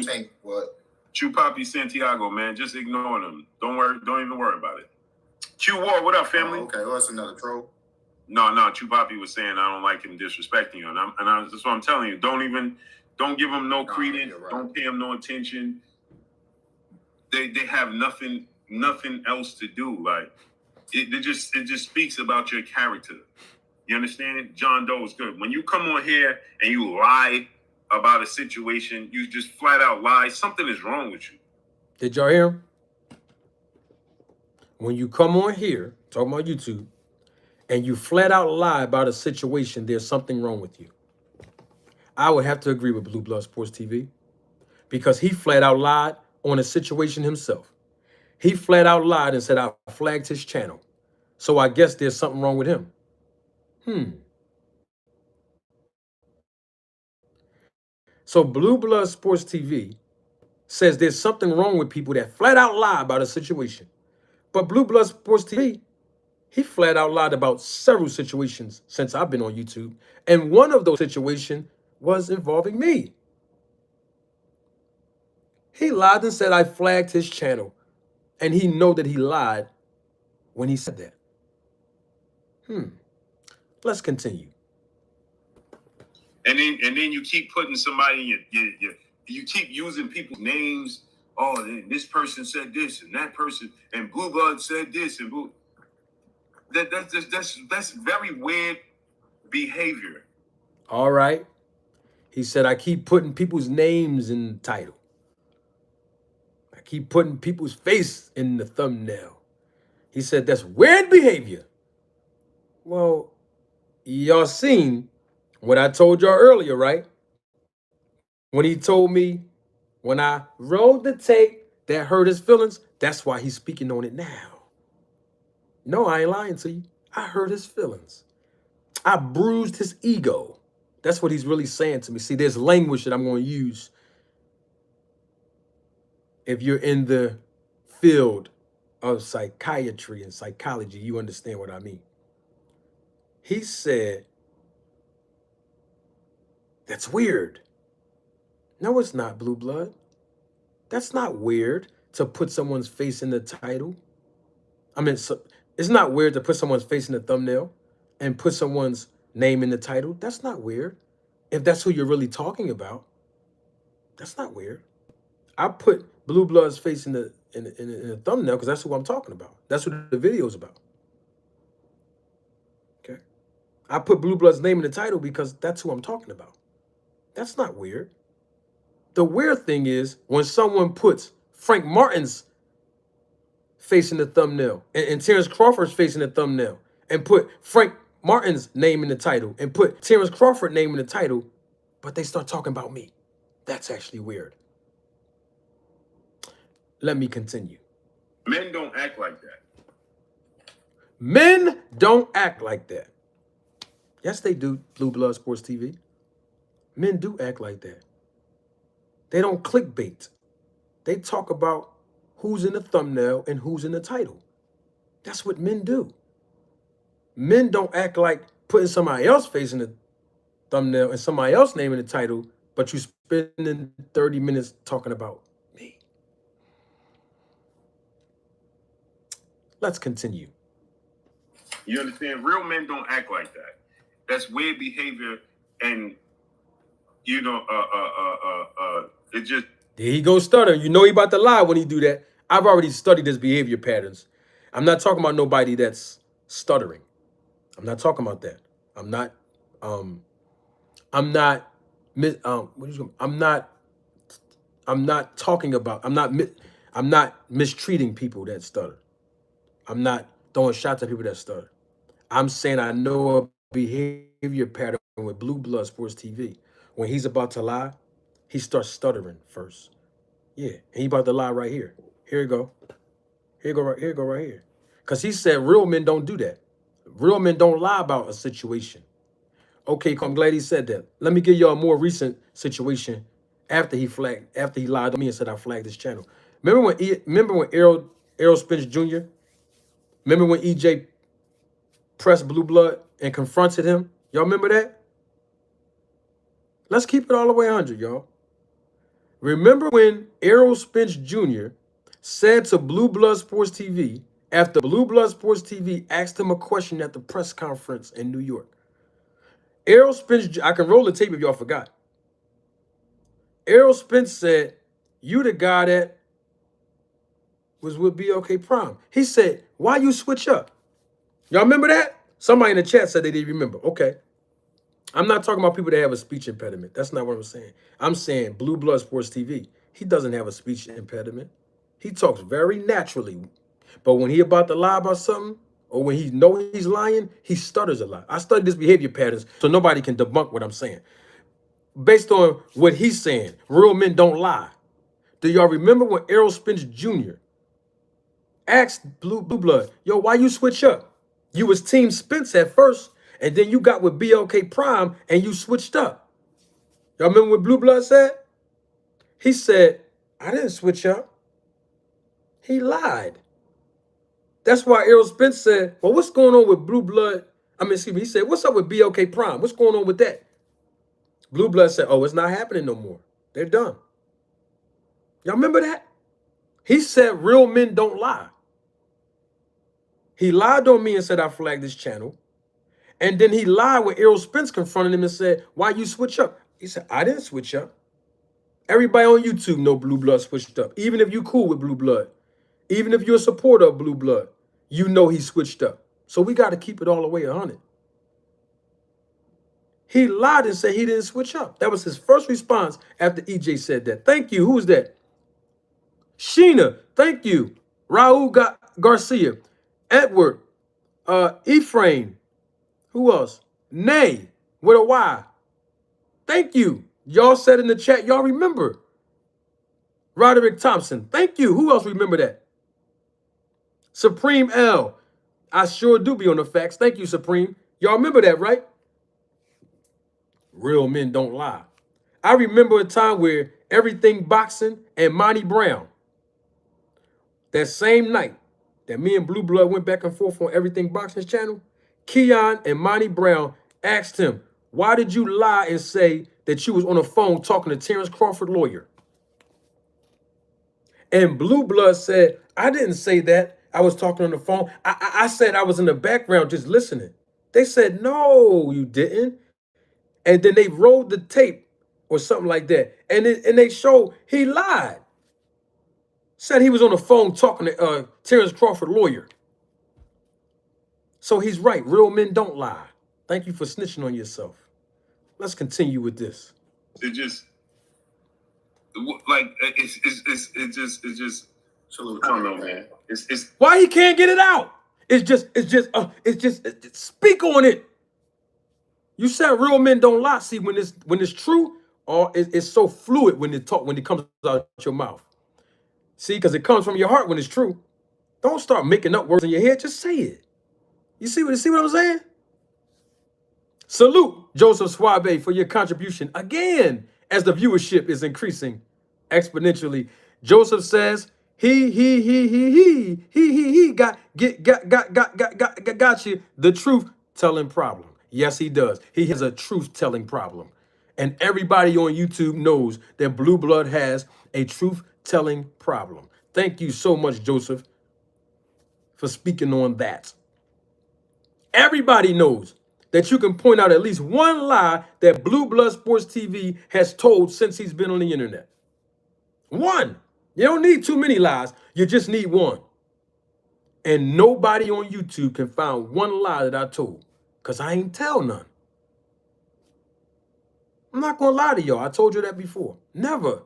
think what? Chupapi Santiago, man, just ignore them. Don't even worry about it. Q War, what up, family? Okay, well, that's another troll. No, Chupapi was saying I don't like him disrespecting you, that's what I'm telling you. Don't give him no credence. Right. Don't pay him no attention. They have nothing else to do. Like it just speaks about your character. You understand? John Doe is good. When you come on here and you lie about a situation, you just flat out lie, something is wrong with you. Did y'all hear him? When you come on here, talking about YouTube, and you flat out lie about a situation, there's something wrong with you. I would have to agree with Blue Blood Sports TV. because he flat out lied on a situation himself. He flat out lied and said I flagged his channel. So I guess there's something wrong with him. So Blue Blood Sports TV says there's something wrong with people that flat out lie about a situation. But Blue Blood Sports TV, he flat out lied about several situations since I've been on YouTube. And one of those situations was involving me. He lied and said I flagged his channel. And he know that he lied when he said that. Let's continue. And then you keep putting somebody in you keep using people's names. Oh, and this person said this, and that person, and Blue Blood said this, and Blue. That's very weird behavior. All right. He said I keep putting people's names in the title. I keep putting people's face in the thumbnail. He said that's weird behavior. Well, y'all seen what I told y'all earlier, right? When he told me when I rolled the tape that hurt his feelings, that's why he's speaking on it now. No, I ain't lying to you. I hurt his feelings. I bruised his ego. That's what he's really saying to me. See, there's language that I'm going to use if you're in the field of psychiatry and psychology. You understand what I mean. He said, that's weird. No, it's not, Blue Blood. That's not weird to put someone's face in the title. I mean, it's not weird to put someone's face in the thumbnail and put someone's name in the title. That's not weird. If that's who you're really talking about, that's not weird. I put Blue Blood's face in the thumbnail because that's who I'm talking about. That's what the video is about. Okay. I put Blue Blood's name in the title because that's who I'm talking about. That's not weird. The weird thing is when someone puts Frank Martin's face in the thumbnail and Terrence Crawford's face in the thumbnail and put Frank Martin's name in the title and put Terrence Crawford's name in the title, but they start talking about me. That's actually weird. Let me continue. Men don't act like that. Men don't act like that. Yes, they do, Blue Blood Sports TV. Men do act like that. They don't clickbait. They talk about who's in the thumbnail and who's in the title. That's what men do. Men don't act like putting somebody else's face in the thumbnail and somebody else's name in the title, but you spending 30 minutes talking about me. Let's continue. You understand? Real men don't act like that. That's weird behavior, and you know, it just. There he goes stuttering. You know he about to lie when he do that. I've already studied his behavior patterns. I'm not talking about nobody that's stuttering. I'm not talking about that. I'm not mistreating people that stutter. I'm not throwing shots at people that stutter. I'm saying I know a behavior pattern with Blue Blood Sports TV. When he's about to lie, he starts stuttering first. Yeah, and he about to lie right here. Here you go. Here you go right here. Because he said real men don't do that. Real men don't lie about a situation. Okay, I'm glad he said that. Let me give y'all a more recent situation after he lied to me and said I flagged his channel. Remember when Errol Spence Jr.? Remember when EJ pressed Blue Blood and confronted him? Y'all remember that? Let's keep it all the way 100, y'all. Remember when Errol Spence Jr. said to Blue Blood Sports TV, after Blue Blood Sports TV asked him a question at the press conference in New York? Errol Spence, I can roll the tape if y'all forgot. Errol Spence said, you the guy that was with BLK Prime. He said, why you switch up? Y'all remember that? Somebody in the chat said they didn't remember. Okay. I'm not talking about people that have a speech impediment. That's not what I'm saying. I'm saying Blue Blood Sports TV. He doesn't have a speech impediment. He talks very naturally. But when he about to lie about something, or when he know he's lying, he stutters a lot. I studied his behavior patterns so nobody can debunk what I'm saying. Based on what he's saying, real men don't lie. Do y'all remember when Errol Spence Jr. asked Blue Blood, yo, why you switch up? You was Team Spence at first, and then you got with BLK Prime and you switched up. Y'all remember what Blue Blood said? He said, I didn't switch up. He lied. That's why Errol Spence said, well, what's going on with Blue Blood? He said, what's up with BLK Prime? What's going on with that? Blue Blood said, oh, it's not happening no more. They're done. Y'all remember that? He said, real men don't lie. He lied on me and said, I flagged this channel. And then he lied when Errol Spence confronted him and said, why you switch up? He said, I didn't switch up. Everybody on YouTube know Blue Blood switched up. Even if you cool with Blue Blood, even if you're a supporter of Blue Blood, you know he switched up. So we got to keep it all the way 100. He lied and said he didn't switch up. That was his first response after EJ said that. Thank you. Who was that? Sheena. Thank you. Raul Garcia. Edward. Ephraim. Who else? Nay. With a Y. Thank you. Y'all said in the chat, y'all remember. Roderick Thompson. Thank you. Who else remember that? Supreme L. I sure do be on the facts. Thank you, Supreme. Y'all remember that, right? Real men don't lie. I remember a time where Everything Boxing and Monty Brown, that same night that me and Blue Blood went back and forth on Everything Boxing's channel, Keon and Monty Brown asked him, why did you lie and say that you was on the phone talking to Terrence Crawford lawyer? And Blue Blood said, I didn't say that. I was talking on the phone. I said I was in the background just listening. They said, no, you didn't. And then they rolled the tape or something like that. And they showed he lied. Said he was on the phone talking to Terrence Crawford lawyer. So he's right. Real men don't lie. Thank you for snitching on yourself. Let's continue with this. It just like it's just Salute. I don't know, man. It's why he can't get it out. It's just speak on it. You said real men don't lie. See, when it's true, or it's so fluid when it comes out your mouth. See, because it comes from your heart when it's true. Don't start making up words in your head. Just say it. You see what I'm saying? Salute Joseph Suave for your contribution again as the viewership is increasing exponentially. Joseph says he got you the truth telling problem. Yes, he does. He has a truth telling problem. And everybody on YouTube knows that Blue Blood has a truth telling problem. Thank you so much, Joseph, for speaking on that. Everybody knows that you can point out at least one lie that Blue Blood Sports TV has told since he's been on the internet. One. You don't need too many lies. You just need one. And nobody on YouTube can find one lie that I told, because I ain't tell none. I'm not going to lie to y'all. I told you that before. Never.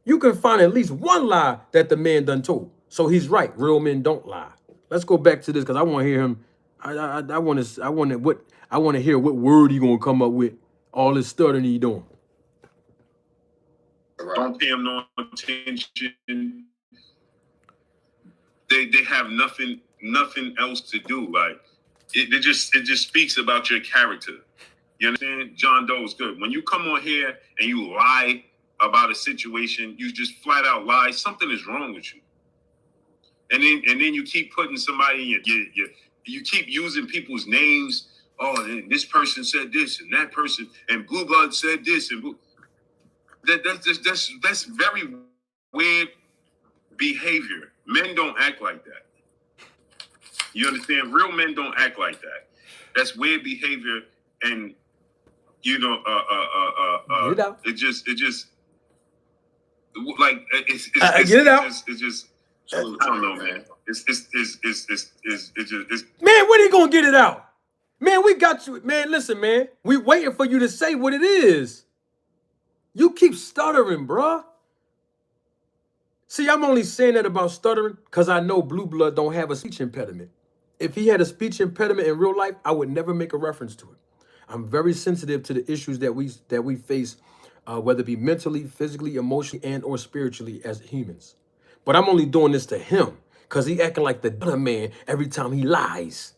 You can find at least one lie that the man done told. So he's right. Real men don't lie. Let's go back to this because I want to hear him. I want to hear what word he gonna come up with. All this stuttering he doing. Don't pay him no attention. They have nothing else to do. Like it just speaks about your character. You understand? John Doe is good. When you come on here and you lie about a situation, you just flat out lie. Something is wrong with you. And then you keep putting somebody in you keep using people's names. Oh, and this person said this, and that person, and Blue Blood said this, and that's very weird behavior. Men don't act like that. You understand? Real men don't act like that. That's weird behavior, and you know, it just like it's get it out. It's just I don't know, man. It's man, when he gonna get it out? Man, we got you. Man, listen, man. We waiting for you to say what it is. You keep stuttering, bruh. See, I'm only saying that about stuttering because I know Blue Blood don't have a speech impediment. If he had a speech impediment in real life, I would never make a reference to it. I'm very sensitive to the issues that we face whether it be mentally, physically, emotionally, and or spiritually as humans. But I'm only doing this to him because he acting like the other man every time he lies.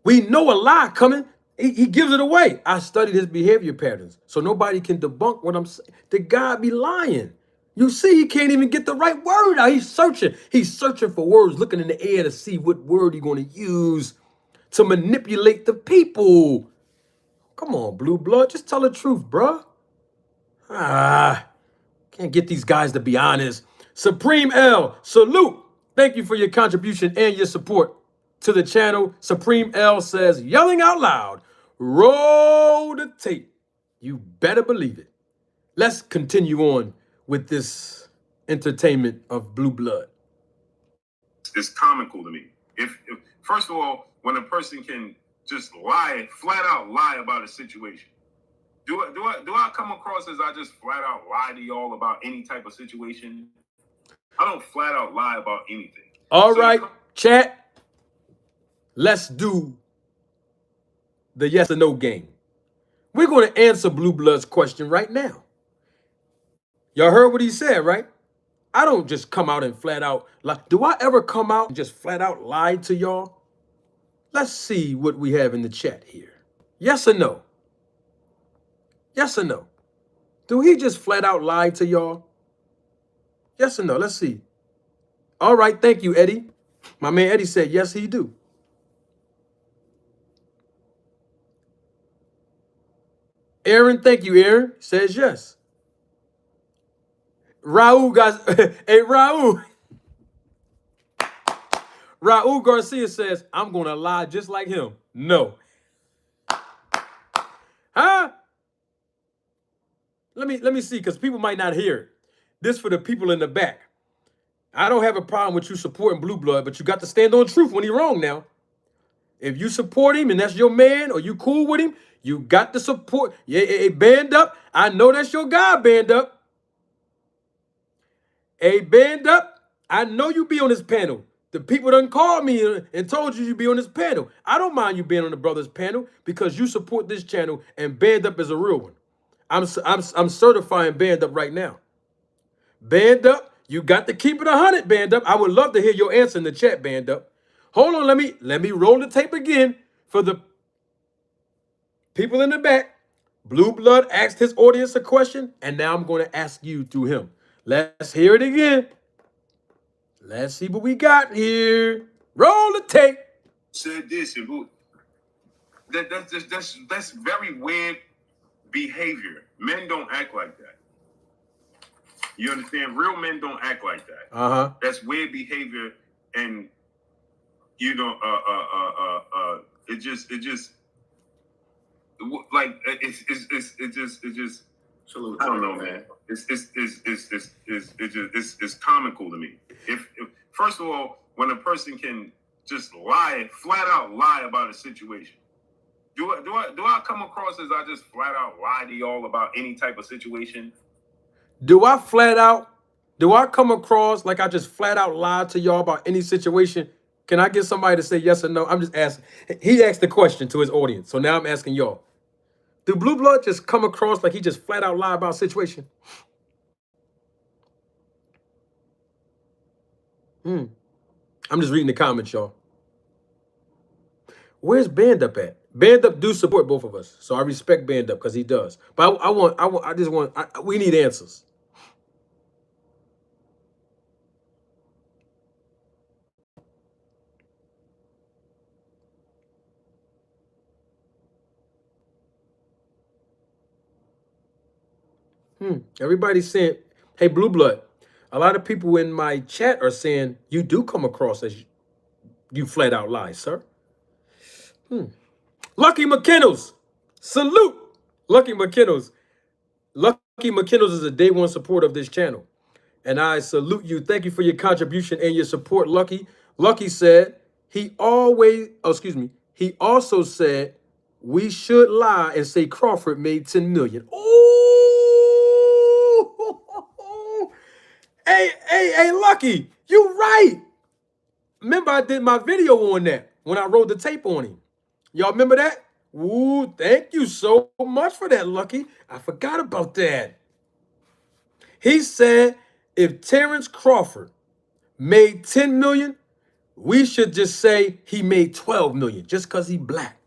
We know a lie coming. He gives it away. I studied his behavior patterns, so nobody can debunk what I'm saying. The guy be lying. You see, he can't even get the right word out. He's searching. He's searching for words, looking in the air to see what word he's going to use to manipulate the people. Come on, Blue Blood. Just tell the truth, bruh. Can't get these guys to be honest. Supreme L, salute. Thank you for your contribution and your support to the channel. Supreme L says, yelling out loud, roll the tape. You better believe it. Let's continue on with this entertainment of Blue Blood. It's comical to me. If first of all, when a person can just lie, flat out lie about a situation, do I come across as I just flat out lie to y'all about any type of situation? I don't flat out lie about anything. All right, chat. Let's do the yes or no game. We're going to answer Blue Blood's question right now. Y'all heard what he said, right? I don't just come out and flat out lie. Do I ever come out and just flat out lie to y'all? Let's see what we have in the chat here. Yes or no? Yes or no? Do he just flat out lie to y'all? Yes or no? Let's see. All right, thank you, Eddie. My man Eddie said, yes, he do. Aaron, thank you, Aaron. Says yes. Raul, guys. Hey, Raul. Raul Garcia says, I'm going to lie just like him. No. Huh? Let me see, because people might not hear it. This for the people in the back. I don't have a problem with you supporting Blue Blood, but you got to stand on truth when he's wrong now. If you support him and that's your man or you cool with him, you got to support. Yeah, band up. I know that's your guy, band up. Hey, band up. I know you be on this panel. The people done called me and told you be on this panel. I don't mind you being on the brothers panel because you support this channel and band up is a real one. I'm certifying band up right now. Band up, you got to keep it 100, band up. I would love to hear your answer in the chat, band up. Hold on, let me roll the tape again for the people in the back. Blue Blood asked his audience a question, and now I'm going to ask you through him. Let's hear it again. Let's see what we got here. Roll the tape. Said this and who? That's very weird behavior. Men don't act like that. You understand? Real men don't act like that. That's weird behavior, and you know, it just like it just. I don't know, man. It's comical to me. If first of all, when a person can just lie, flat out lie about a situation, do I come across as I just flat out lie to y'all about any type of situation? Do I come across like I just flat out lied to y'all about any situation? Can I get somebody to say yes or no? I'm just asking. He asked the question to his audience, so now I'm asking y'all. Do Blue Blood just come across like he just flat out lie about a situation? I'm just reading the comments, y'all. Where's Band Up at? Band Up do support both of us, so I respect Band Up because he does. But we need answers. Everybody's saying, hey, Blue Blood. A lot of people in my chat are saying you do come across as you flat out lie, sir. Lucky McKinnels. Salute. Lucky McKinnels. Lucky McKinnels is a day one supporter of this channel. And I salute you. Thank you for your contribution and your support, Lucky. Lucky said he also said we should lie and say Crawford made 10 million. Oh, hey, Lucky, you right. Remember I did my video on that when I rolled the tape on him. Y'all remember that? Ooh, thank you so much for that, Lucky. I forgot about that. He said if Terrence Crawford made 10 million, we should just say he made 12 million just because he black.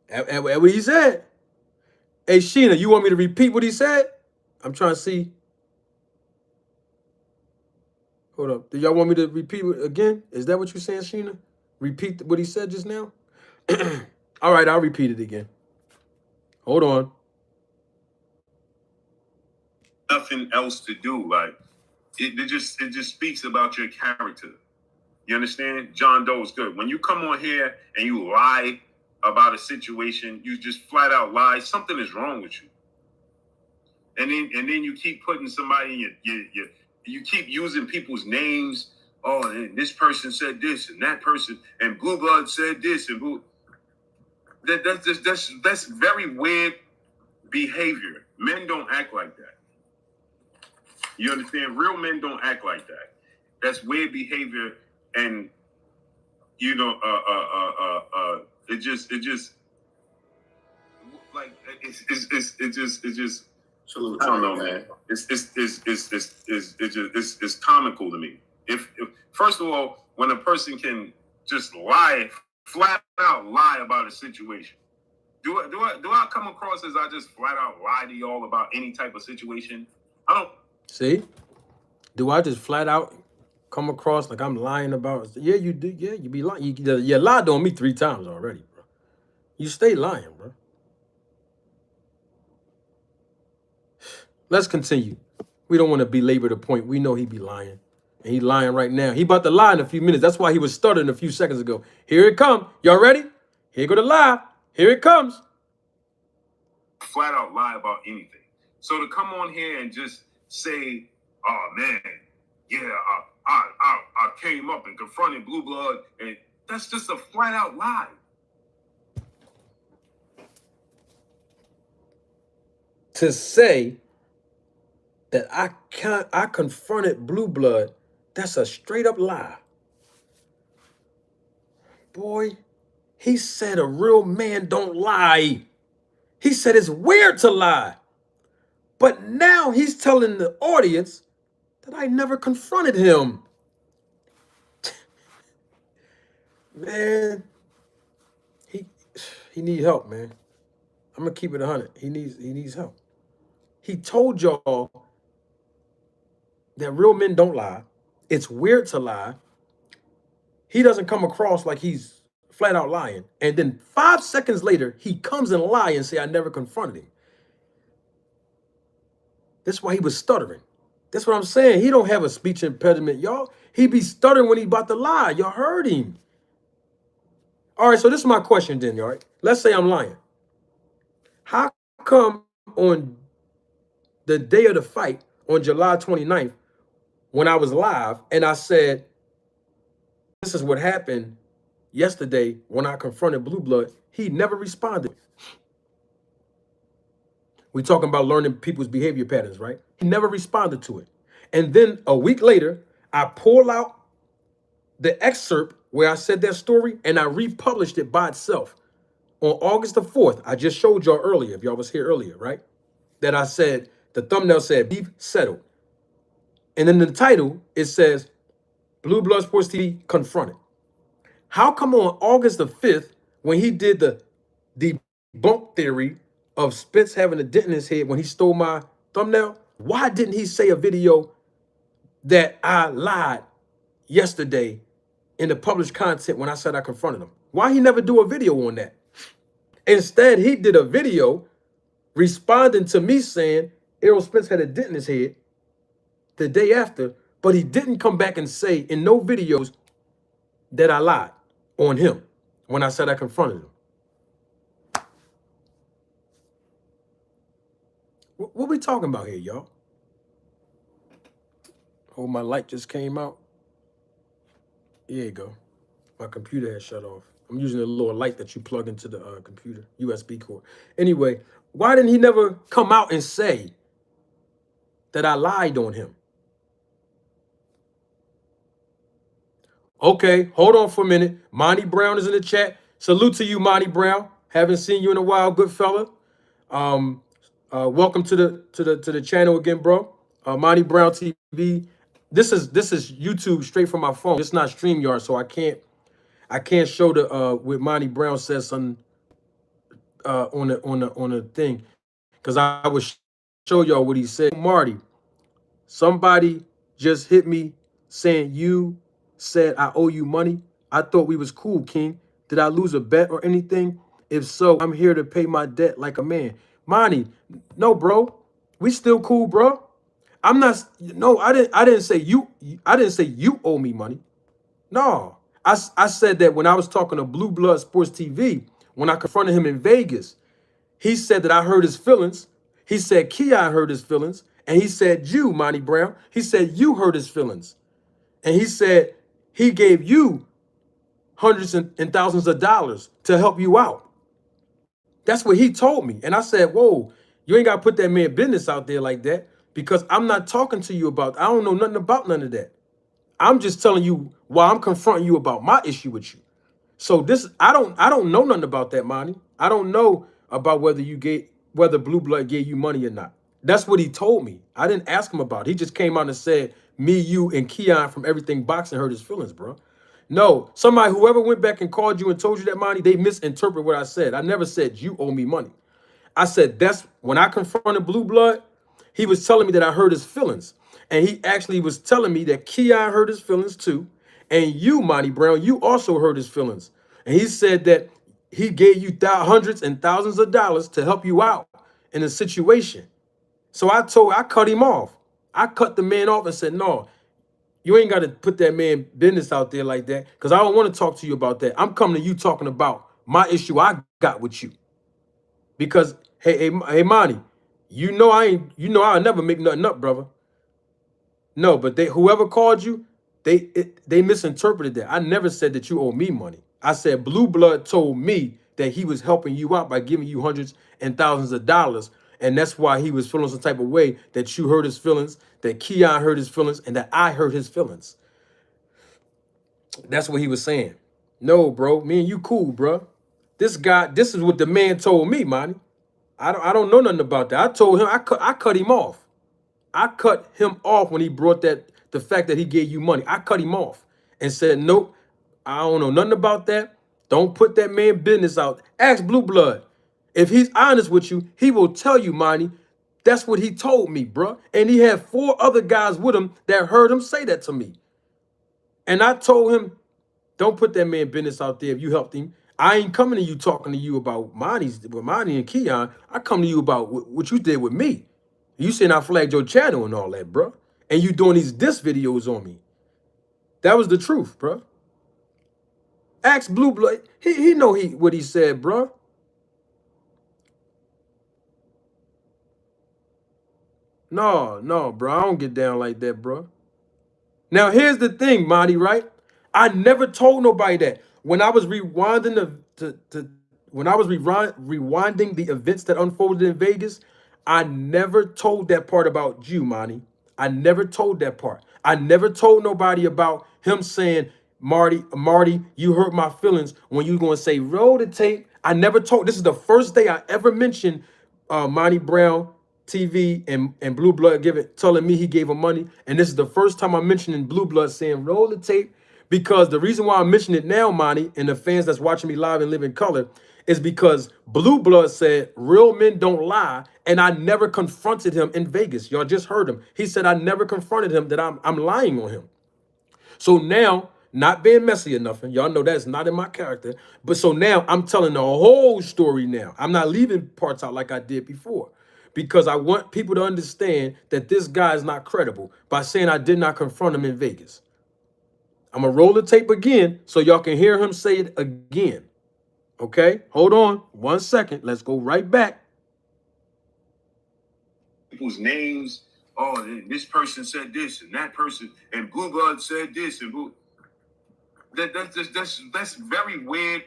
And what he said. Hey, Sheena, you want me to repeat what he said? I'm trying to see. Hold up. Do y'all want me to repeat it again? Is that what you're saying, Sheena? Repeat what he said just now? All right, I'll repeat it again. Hold on. Nothing else to do. Like it just speaks about your character. You understand? John Doe is good. When you come on here and you lie about a situation, you just flat out lie. Something is wrong with you. And then you keep putting somebody you keep using people's names. Oh, and this person said this, and that person, and Blue Blood said this, and Blue. That's very weird behavior. Men don't act like that. You understand? Real men don't act like that. That's weird behavior, and you know, it just like it just. Salute, I don't know, man. It's comical to me. If first of all, when a person can just lie, flat out lie about a situation, do I come across as I just flat out lie to y'all about any type of situation? I don't. See? Do I just flat out come across like I'm lying about? Yeah, you do. Yeah, you be lying. You lied on me 3 times already, bro. You stay lying, bro. Let's continue. We don't want to belabor the point. We know he be lying. And he lying right now. He about to lie in a few minutes. That's why he was stuttering a few seconds ago. Here it come. Y'all ready? Here go the lie. Here it comes. Flat out lie about anything. So to come on here and just say, "Oh man, yeah, I came up and confronted Blue Blood," and that's just a flat out lie. To say that I confronted Blue Blood, that's a straight up lie. Boy, he said a real man don't lie. He said it's weird to lie. But now he's telling the audience that I never confronted him. Man, he needs help, man. I'm gonna keep it 100. He needs help. He told y'all that real men don't lie. It's weird to lie. He doesn't come across like he's flat out lying. And then 5 seconds later, he comes and lie and say, I never confronted him. That's why he was stuttering. That's what I'm saying. He don't have a speech impediment, y'all. He be stuttering when he about to lie. Y'all heard him. All right, so this is my question then, all right? Let's say I'm lying. How come on the day of the fight, on July 29th, when I was live and I said, this is what happened yesterday when I confronted Blue Blood, he never responded. We talking about learning people's behavior patterns, right? He never responded to it. And then a week later, I pull out the excerpt where I said that story and I republished it by itself. On August the 4th, I just showed y'all earlier, if y'all was here earlier, right? That I said, the thumbnail said, beef settled. And then the title, it says, Blue Blood Sports TV confronted. How come on August the 5th, when he did the debunk theory of Spence having a dent in his head when he stole my thumbnail, why didn't he say a video that I lied yesterday in the published content when I said I confronted him? Why he never do a video on that? Instead, he did a video responding to me saying Errol Spence had a dent in his head the day after, but he didn't come back and say in no videos that I lied on him when I said I confronted him. What we talking about here, y'all? Oh, my light just came out. Here you go. My computer has shut off. I'm using a little light that you plug into the computer, USB cord. Anyway, why didn't he never come out and say that I lied on him? Okay, hold on for a minute. Monty Brown is in the chat. Salute to you, Monty Brown. Haven't seen you in a while, good fella. Welcome to the channel again, bro. Monty Brown TV. This is YouTube straight from my phone. It's not StreamYard, so I can't show the what Monty Brown says on the thing, because I would show y'all what he said. Marty, somebody just hit me saying you said I owe you money. I thought we was cool, King. Did I lose a bet or anything? If so, I'm here to pay my debt like a man. Monty, no, bro. We still cool, bro. I'm not. No, I didn't say you. I didn't say you owe me money. No, I said that when I was talking to Blue Blood Sports TV, when I confronted him in Vegas, he said that I hurt his feelings. He said Keon hurt his feelings. And he said you, Monty Brown, he said you hurt his feelings. And he said he gave you hundreds and thousands of dollars to help you out. That's what he told me. And I said, whoa, you ain't got to put that man business out there like that, because I'm not talking to you about, I don't know nothing about none of that. I'm just telling you why I'm confronting you about my issue with you. So this, I don't know nothing about that, Monty. I don't know about whether Blue Blood gave you money or not. That's what he told me. I didn't ask him about it. He just came out and said, me, you, and Keon from Everything Boxing hurt his feelings, bro. No, whoever went back and called you and told you that, Monty, they misinterpret what I said. I never said you owe me money. I said that's when I confronted Blue Blood, he was telling me that I hurt his feelings. And he actually was telling me that Keon hurt his feelings too. And you, Monty Brown, you also hurt his feelings. And he said that he gave you hundreds and thousands of dollars to help you out in a situation. So I cut him off. I cut the man off and said, no, you ain't got to put that man business out there like that, because I don't want to talk to you about that. I'm coming to you talking about my issue I got with you. Because, hey, Monty, I'll never make nothing up, brother. No, but whoever called you, they misinterpreted that. I never said that you owe me money. I said Blue Blood told me that he was helping you out by giving you hundreds and thousands of dollars. And that's why he was feeling some type of way, that you hurt his feelings, that Keon hurt his feelings, and that I hurt his feelings. That's what he was saying. No, bro, me and you cool, bro. This is what the man told me, Monty. I don't know nothing about that. I told him I cut him off. I cut him off when he brought the fact that he gave you money. I cut him off and said, nope, I don't know nothing about that. Don't put that man business out. Ask Blue Blood. If he's honest with you, he will tell you, Monty. That's what he told me, bro. And he had 4 other guys with him that heard him say that to me. And I told him, don't put that man business out there if you helped him. I ain't coming to you talking to you about Monty and Keon. I come to you about what you did with me. You saying I flagged your channel and all that, bro. And you doing these diss videos on me. That was the truth, bro. Ask Blue Blood. He know what he said, bro. No, bro. I don't get down like that, bro. Now, here's the thing, Monty, right? I never told nobody that. When I was rewinding rewinding the events that unfolded in Vegas, I never told that part about you, Monty. I never told that part. I never told nobody about him saying, Marty, you hurt my feelings when you gonna say roll the tape. I never told. This is the first day I ever mentioned Monty Brown TV and Blue Blood telling me he gave him money. And this is the first time I'm mentioning Blue Blood saying roll the tape, because the reason why I'm mentioning it now, Monty, and the fans that's watching me live and live in color, is because Blue Blood said real men don't lie, and I never confronted him in Vegas. Y'all just heard him. He said I never confronted him, that I'm lying on him. So now, not being messy or nothing, y'all know that's not in my character, but so now I'm telling the whole story now. I'm not leaving parts out like I did before, because I want people to understand that this guy is not credible by saying I did not confront him in Vegas. I'm going to roll the tape again so y'all can hear him say it again. Okay? Hold on 1 second. Let's go right back. People's names. Oh, this person said this, and that person, and Blue Blood said this, and that's very weird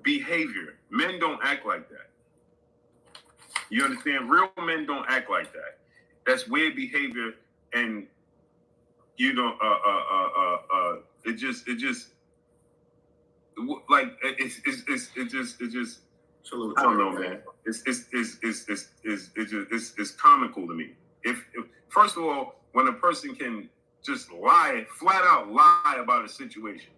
behavior. Men don't act like that. You understand? Real men don't act like that. That's weird behavior, and you know, it just like it just Salute. I don't know, man. It's comical to me. If first of all, when a person can just lie, flat out lie about a situation,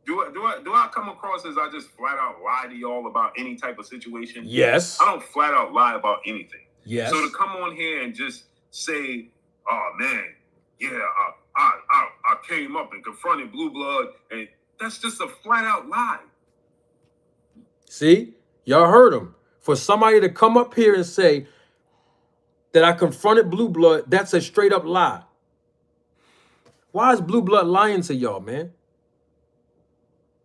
do I come across as I just flat out lie to y'all about any type of situation? Yes. I don't flat out lie about anything. Yes. So to come on here and just say, "Oh man, yeah, I came up and confronted Blue Blood," and that's just a flat out lie. See, y'all heard him. For somebody to come up here and say that I confronted Blue Blood, that's a straight up lie. Why is Blue Blood lying to y'all, man?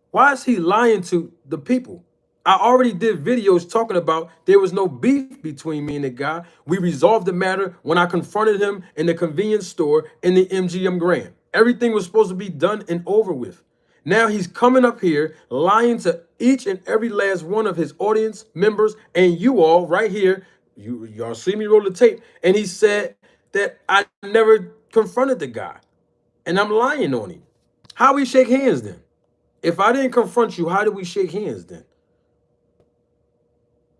Why is he lying to the people? I already did videos talking about there was no beef between me and the guy. We resolved the matter when I confronted him in the convenience store in the MGM Grand. Everything was supposed to be done and over with. Now he's coming up here lying to each and every last one of his audience members and you all right here. Y'all see me roll the tape. And he said that I never confronted the guy. And I'm lying on him. How we shake hands then? If I didn't confront you, how do we shake hands then?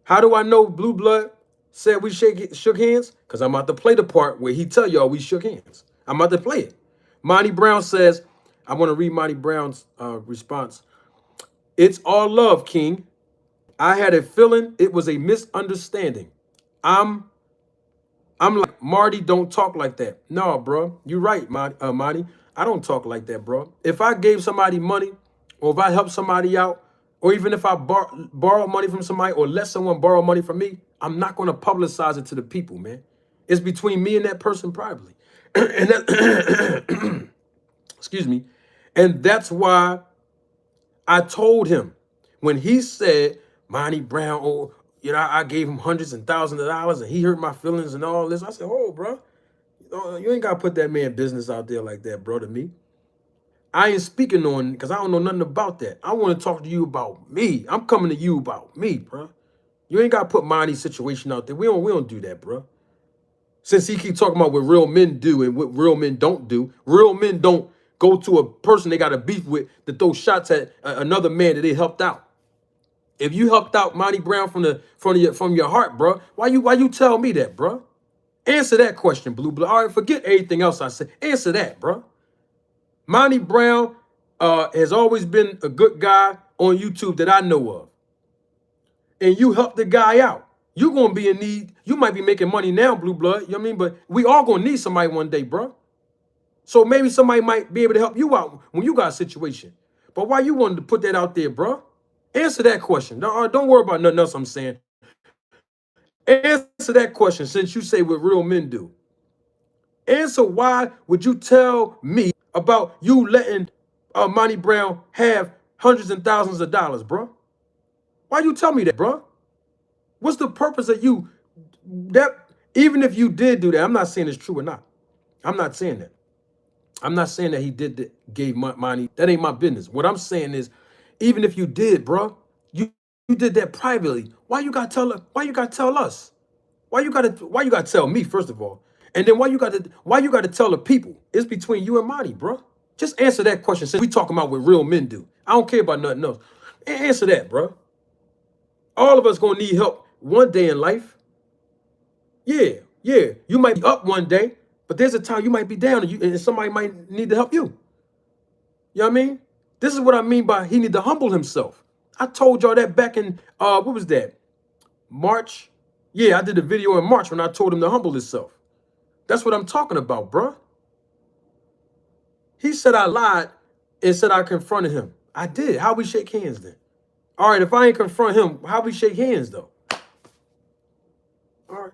How do I know Blue Blood said we shook hands? Because I'm about to play the part where he tell y'all we shook hands. I'm about to play it. Monty Brown says, I want to read Monty Brown's response. It's all love, King. I had a feeling it was a misunderstanding. I'm like, Marty, don't talk like that. No, bro. You're right, Marty. I don't talk like that, bro. If I gave somebody money, or if I helped somebody out, or even if I borrow money from somebody or let someone borrow money from me, I'm not going to publicize it to the people, man. It's between me and that person privately. And that, excuse me. And that's why I told him when he said, Monty Brown, oh, you know, I gave him hundreds and thousands of dollars and he hurt my feelings and all this. I said, oh, bro, you ain't got to put that man business out there like that, bro, to me. I ain't speaking on because I don't know nothing about that. I want to talk to you about me. I'm coming to you about me, bro. You ain't got to put Monty's situation out there. We don't do that, bro. Since he keep talking about what real men do and what real men don't do, real men don't go to a person they got a beef with to throw shots at another man that they helped out. If you helped out Monty Brown from your heart, bro, why you tell me that, bro? Answer that question, Blue Blood. All right, forget everything else I said. Answer that, bro. Monty Brown has always been a good guy on YouTube that I know of. And you help the guy out. You're going to be in need. You might be making money now, Blue Blood. You know what I mean? But we all going to need somebody one day, bro. So maybe somebody might be able to help you out when you got a situation. But why you wanted to put that out there, bro? Answer that question. Don't worry about nothing else I'm saying. Answer that question since you say what real men do. Answer why would you tell me about you letting Monty Brown have hundreds and thousands of dollars, bro? Why you tell me that, bro? What's the purpose of you? That even if you did do that, I'm not saying it's true or not. I'm not saying that. I'm not saying that he gave money. That ain't my business. What I'm saying is, even if you did, bro, you did that privately. Why you gotta tell us? Why you gotta tell us? Why you gotta tell me first of all? And then why you gotta tell the people? It's between you and Monty, bro. Just answer that question since we talking about what real men do. I don't care about nothing else. Answer that, bro. All of us gonna need help one day in life. Yeah. You might be up one day, but there's a time you might be down and somebody might need to help you. You know what I mean? This is what I mean by he need to humble himself. I told y'all that back in, what was that? March? Yeah, I did a video in March when I told him to humble himself. That's what I'm talking about, bro. He said I lied and said I confronted him. I did. How we shake hands then? All right, if I ain't confront him, how we shake hands though? All right.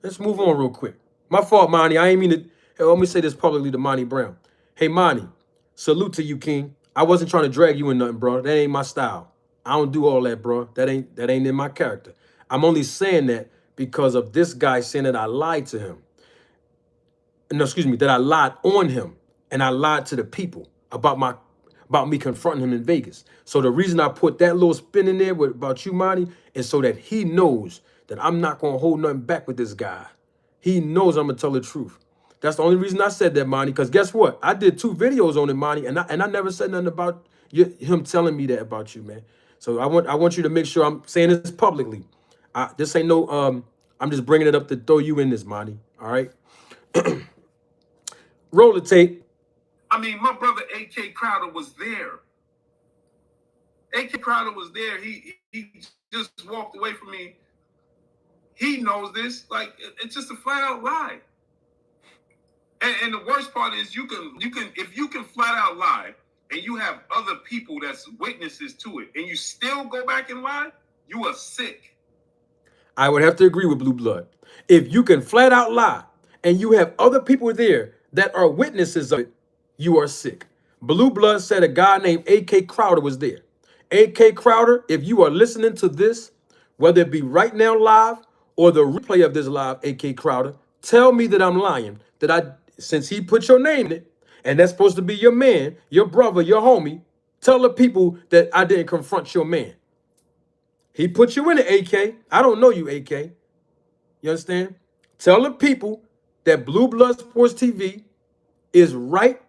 Let's move on real quick. My fault, Monty. I ain't mean to. Let me say this publicly to Monty Brown. Hey, Monty, salute to you, King. I wasn't trying to drag you in nothing, bro. That ain't my style. I don't do all that, bro. That ain't in my character. I'm only saying that because of this guy saying that I lied to him. No, excuse me, that I lied on him and I lied to the people about me confronting him in Vegas. So the reason I put that little spin in there about you, Monty, is so that he knows that I'm not going to hold nothing back with this guy. He knows I'm going to tell the truth. That's the only reason I said that, Monty, because guess what? I did 2 videos on it, Monty, and I never said nothing about him telling me that about you, man. So I want you to make sure I'm saying this publicly. This ain't no I'm just bringing it up to throw you in this, Monty. All right. Roll the tape. I mean, my brother AK Crowder was there. AK Crowder was there. He just walked away from me. He knows this. Like, it's just a flat out lie. And the worst part is you can if you can flat out lie and you have other people that's witnesses to it and you still go back and lie, you are sick. I would have to agree with Blue Blood. If you can flat out lie and you have other people there that are witnesses of it, you are sick. Blue Blood said a guy named AK Crowder was there. AK Crowder, if you are listening to this, whether it be right now live or the replay of this live, AK Crowder, tell me that I'm lying. Since he put your name in it, and that's supposed to be your man, your brother, your homie, tell the people that I didn't confront your man. He put you in it, AK. I don't know you, AK. You understand? Tell the people that Blue Blood Sports TV is right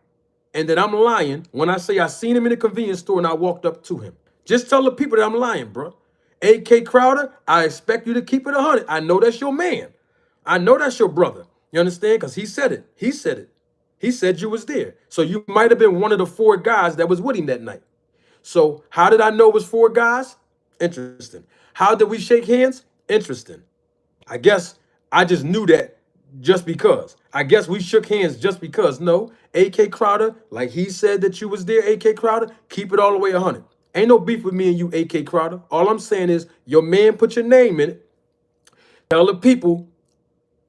and that I'm lying when I say I seen him in a convenience store and I walked up to him. Just tell the people that I'm lying, bro. AK Crowder, I expect you to keep it 100. I know that's your man. I know that's your brother. You understand? Because he said it. He said it. He said you was there. So you might have been one of the 4 guys that was with him that night. So how did I know it was 4 guys? Interesting. How did we shake hands? Interesting. I guess I just knew that just because. I guess we shook hands just because. No, AK Crowder, like he said that you was there, AK Crowder, keep it all the way 100. Ain't no beef with me and you, AK Crowder. All I'm saying is your man put your name in it. Tell the people,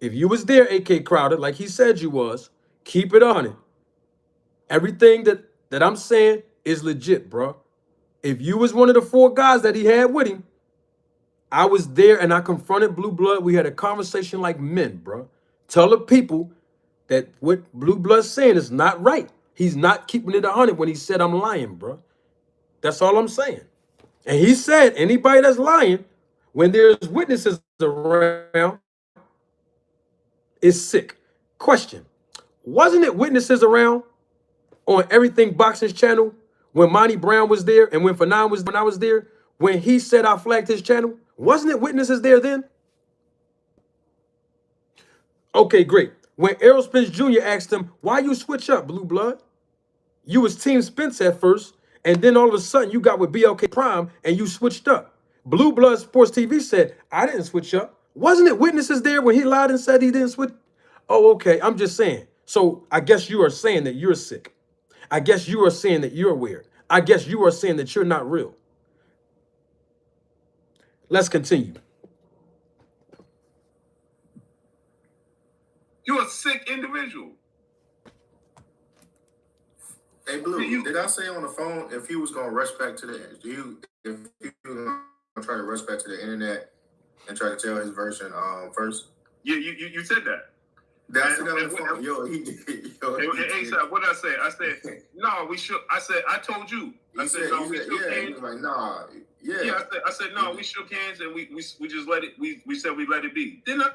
if you was there, AK Crowder, like he said you was, keep it 100. Everything that I'm saying is legit, bro. If you was one of the 4 guys that he had with him, I was there and I confronted Blue Blood. We had a conversation like men, bro. Tell the people that what Blue Blood's saying is not right. He's not keeping it 100 when he said I'm lying, bro. That's all I'm saying. And he said anybody that's lying when there's witnesses around is sick. Question. Wasn't it witnesses around on Everything Boxing's channel when Monty Brown was there and when I was there, when he said I flagged his channel? Wasn't it witnesses there then? Okay, great. When Errol Spence Jr. asked him, why you switch up, Blue Blood? You was Team Spence at first, and then all of a sudden you got with BLK Prime and you switched up. Blue Blood Sports TV said, I didn't switch up. Wasn't it witnesses there when he lied and said he didn't switch? Oh, okay, I'm just saying. So I guess you are saying that you're sick. I guess you are saying that you're weird. I guess you are saying that you're not real. Let's continue. You're a sick individual. Hey, Blue, did I say on the phone if he was gonna rush back to the if he was gonna try to rush back to the internet and try to tell his version first? Yeah, you said that. That's on the phone. Yo, he did. Yo, hey, what did I say? I said, no, we shook. I said, I told you. I said, no, we shook hands. He was like, nah, yeah. Yeah, I said, no, we shook hands and we just let it. We said we let it be. Didn't I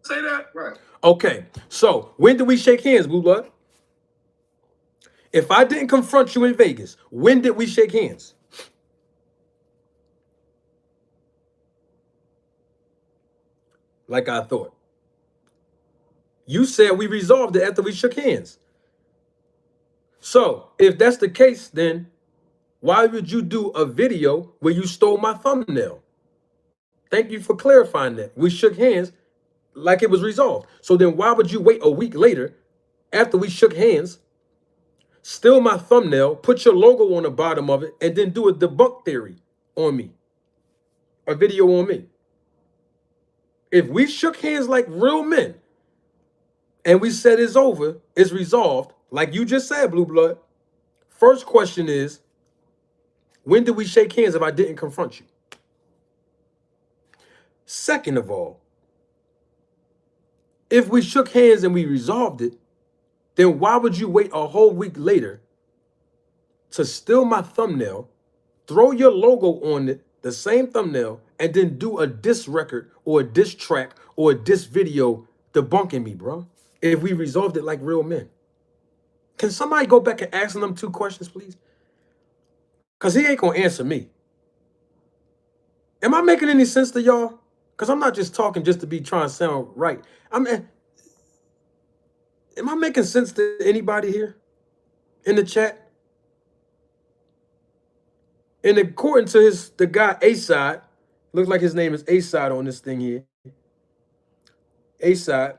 say that? Right. Okay, so when did we shake hands, Blue Blood? If I didn't confront you in Vegas, when did we shake hands? Like I thought. You said we resolved it after we shook hands. So if that's the case, then why would you do a video where you stole my thumbnail? Thank you for clarifying that. We shook hands like it was resolved. So then why would you wait a week later after we shook hands, steal my thumbnail, put your logo on the bottom of it, and then do a debunk theory on me, a video on me? If we shook hands like real men and we said it's over, it's resolved, like you just said, Blue Blood, first question is, when did we shake hands if I didn't confront you? Second of all, if we shook hands and we resolved it, then why would you wait a whole week later to steal my thumbnail, throw your logo on it, the same thumbnail, and then do a diss record or a diss track or a diss video debunking me, bro? If we resolved it like real men. Can somebody go back and ask them 2 questions, please? Because he ain't going to answer me. Am I making any sense to y'all? Because I'm not just talking just to be trying to sound right. Am I making sense to anybody here in the chat? And according to the guy A-Side, looks like his name is A-Side on this thing here. A-Side,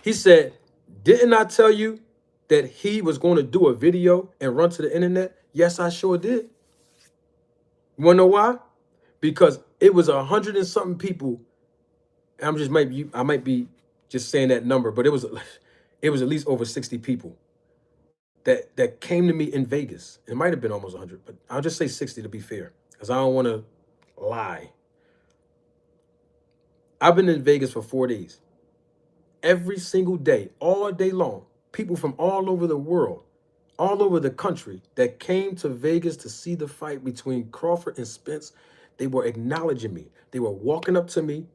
he said, didn't I tell you that he was going to do a video and run to the internet? Yes, I sure did. You want to know why? Because it was 100 and something people. I might be just saying that number, but it was at least over 60 people that came to me in Vegas. It might have been almost 100, but I'll just say 60 to be fair, because I don't want to lie. I've been in Vegas for 4 days. Every single day, all day long, people from all over the world, all over the country that came to Vegas to see the fight between Crawford and Spence, they were acknowledging me. They were walking up to me.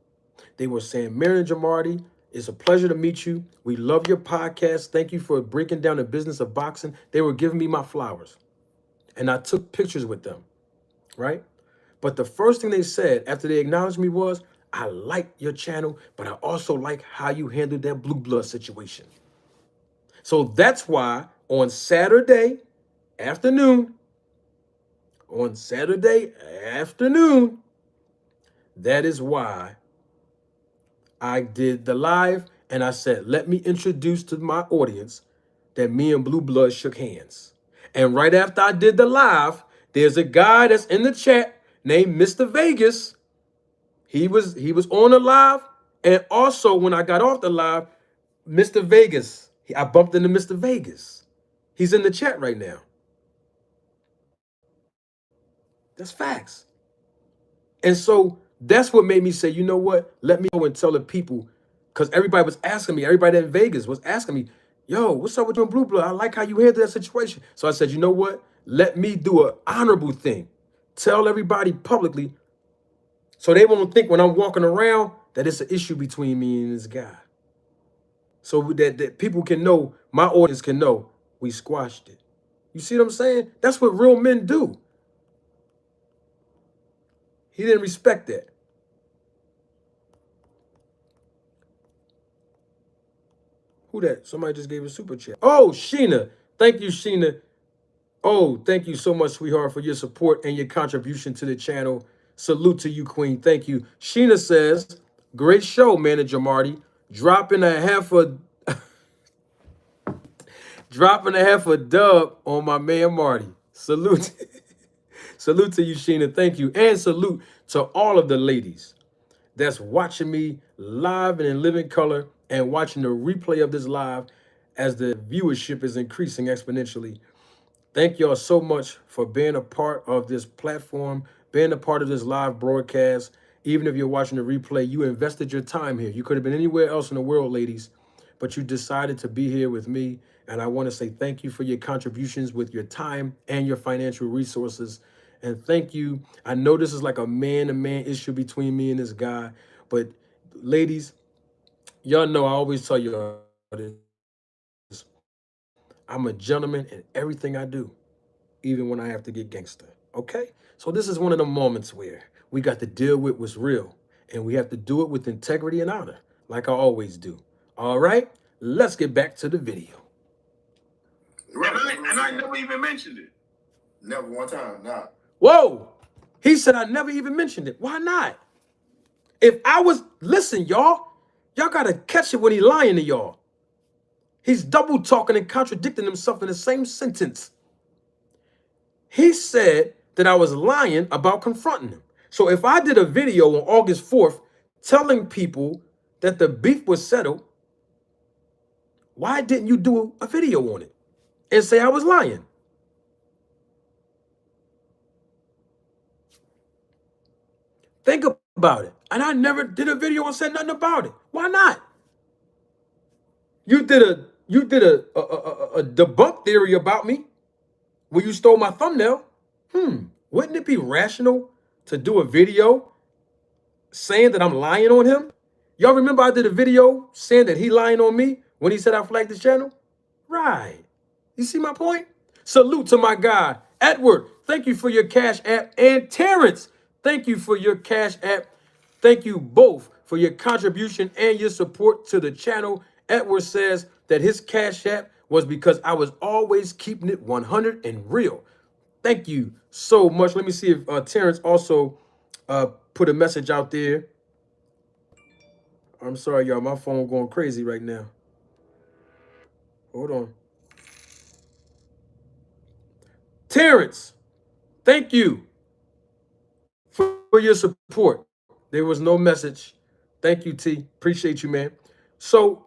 They were saying, Manager Marty, it's a pleasure to meet you. We love your podcast. Thank you for breaking down the business of boxing. They were giving me my flowers. And I took pictures with them, right? But the first thing they said after they acknowledged me was, I like your channel, but I also like how you handled that blue blood situation. So that's why on Saturday afternoon, that is why I did the live, and I said, let me introduce to my audience that me and Blue Blood shook hands. And right after I did the live, there's a guy that's in the chat named Mr. Vegas. He was on the live, and also when I got off the live, Mr. Vegas, I bumped into Mr. Vegas. He's in the chat right now. That's facts. And so that's what made me say, you know what? Let me go and tell the people, because everybody was asking me, everybody in Vegas was asking me, yo, what's up with you and Blue Blood? I like how you handled that situation. So I said, you know what? Let me do an honorable thing. Tell everybody publicly so they won't think when I'm walking around that it's an issue between me and this guy. So that people can know, my audience can know, we squashed it. You see what I'm saying? That's what real men do. He didn't respect that. Who that? Somebody just gave a super chat. Oh, Sheena. Thank you, Sheena. Oh, thank you so much, sweetheart, for your support and your contribution to the channel. Salute to you, Queen. Thank you. Sheena says, great show, Manager Marty. Dropping a half a dub on my man Marty. Salute. Salute to you, Sheena. Thank you. And salute to all of the ladies that's watching me live and in living color and watching the replay of this live as the viewership is increasing exponentially. Thank y'all so much for being a part of this platform, being a part of this live broadcast. Even if you're watching the replay, you invested your time here. You could have been anywhere else in the world, ladies, but you decided to be here with me. And I want to say thank you for your contributions with your time and your financial resources. And thank you. I know this is like a man-to-man issue between me and this guy, but ladies, y'all know I always tell you this. I'm a gentleman in everything I do, even when I have to get gangster, okay? So this is one of the moments where we got to deal with what's real, and we have to do it with integrity and honor, like I always do. All right, let's get back to the video. And I never even mentioned it. Never one time, nah. Whoa, he said I never even mentioned it. Why not? If I was, listen, y'all got to catch it when he lying to y'all. He's double talking and contradicting himself in the same sentence. He said that I was lying about confronting him. So if I did a video on August 4th telling people that the beef was settled, why didn't you do a video on it and say I was lying? Think about it. And I never did a video and said nothing about it. Why not? You did a debunk theory about me where you stole my thumbnail. Wouldn't it be rational to do a video saying that I'm lying on him? Y'all remember I did a video saying that he lying on me when he said I flagged his channel? Right. You see my point? Salute to my guy, Edward. Thank you for your Cash App. And Terrence, Thank you for your Cash App. Thank you both for your contribution and your support to the channel. Edward says that his Cash App was because I was always keeping it 100 and real. Thank you so much. Let me see if Terrence also put a message out there. I'm sorry, y'all. My phone going crazy right now. Hold on. Terrence, thank you for your support. There was no message. Thank you, T. Appreciate you, man. So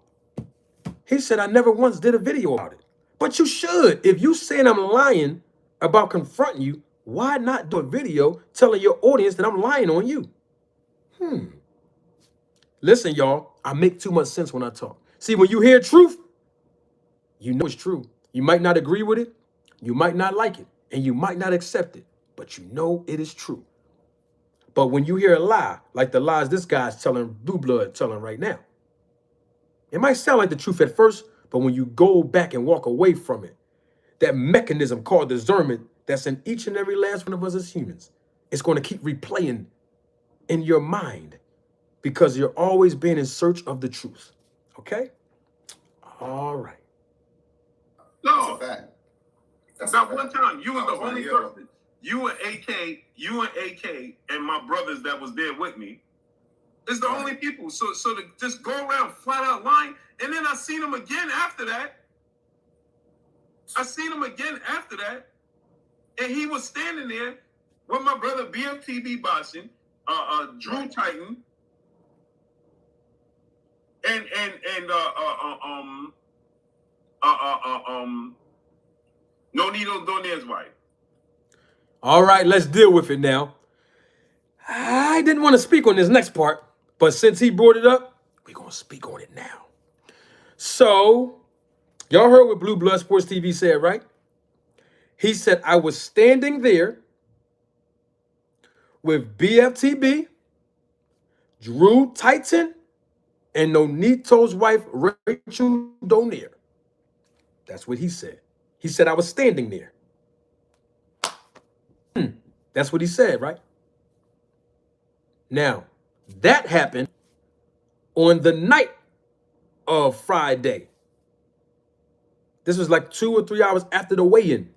he said, I never once did a video about it. But you should. If you saying I'm lying about confronting you, why not do a video telling your audience that I'm lying on you? Listen, y'all, I make too much sense when I talk. See, when you hear truth, you know it's true. You might not agree with it, you might not like it, and you might not accept it, but you know it is true. But when you hear a lie, like the lies this guy's telling, Blue Blood telling right now, it might sound like the truth at first, but when you go back and walk away from it, that mechanism called discernment that's in each and every last one of us as humans, it's going to keep replaying in your mind because you're always being in search of the truth. Okay? All right. No. That's a fact. That's Not a one fact. time. You was the I only like, yo. person. You and AK, and my brothers that was there with me. It's the only people. So to just go around flat out lying, and then I seen him again after that. And he was standing there with my brother BFTB boxing, Drew Titan, and Nonito Donaire's wife. All right, let's deal with it now. I didn't want to speak on this next part, but since he brought it up, we're going to speak on it now. So, y'all heard what Blue Blood Sports TV said, right? He said, I was standing there with BFTB, Drew Titan, and Nonito's wife, Rachel Donaire. That's what he said. He said, I was standing there. That's what he said, right? Now, that happened on the night of Friday. This was like 2 or 3 hours after the weigh-in.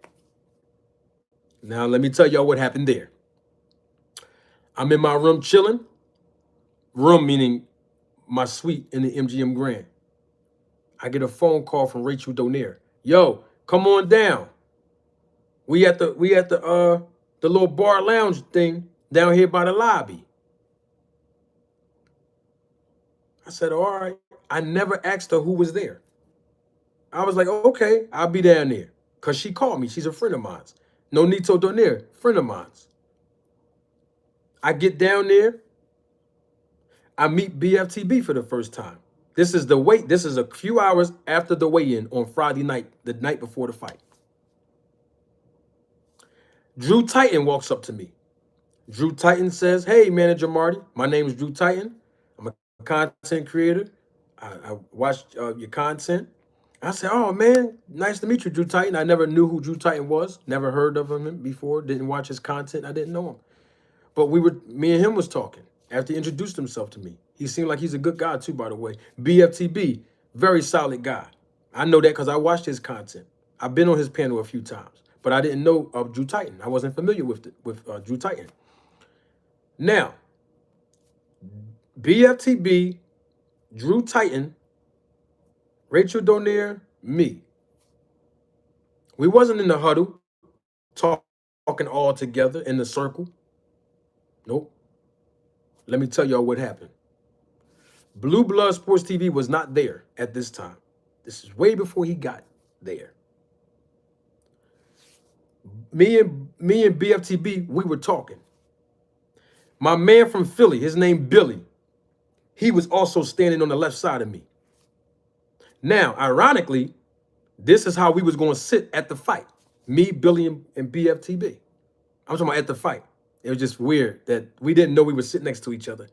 Now, let me tell y'all what happened there. I'm in my room chilling. Room meaning my suite in the MGM Grand. I get a phone call from Rachel Donaire. Yo, come on down. We at the little bar lounge thing down here by the lobby. I said, all right. I never asked her who was there. I was like, okay, I'll be down there. Because she called me. She's a friend of mine. Nonito Donaire, friend of mine. I get down there. I meet BFTB for the first time. This is a few hours after the weigh-in on Friday night, the night before the fight. Drew Titan walks up to me. Drew Titan says, hey, Manager Marty, my name is Drew Titan. I'm a content creator. I watched your content. I said, oh, man, nice to meet you, Drew Titan. I never knew who Drew Titan was. Never heard of him before. Didn't watch his content. I didn't know him. But me and him was talking after he introduced himself to me. He seemed like he's a good guy, too, by the way. BFTB, very solid guy. I know that because I watched his content. I've been on his panel a few times. But I didn't know of Drew Titan. I wasn't familiar with Drew Titan. Now, BFTB, Drew Titan, Rachel Donaire, me. We wasn't in the huddle talking all together in the circle. Nope. Let me tell y'all what happened. Blue Blood Sports TV was not there at this time. This is way before he got there. Me and BFTB, we were talking. My man from Philly, his name Billy, he was also standing on the left side of me. Now, ironically, this is how we was going to sit at the fight. Me, Billy, and BFTB. I'm talking about at the fight. It was just weird that we didn't know we would sit next to each other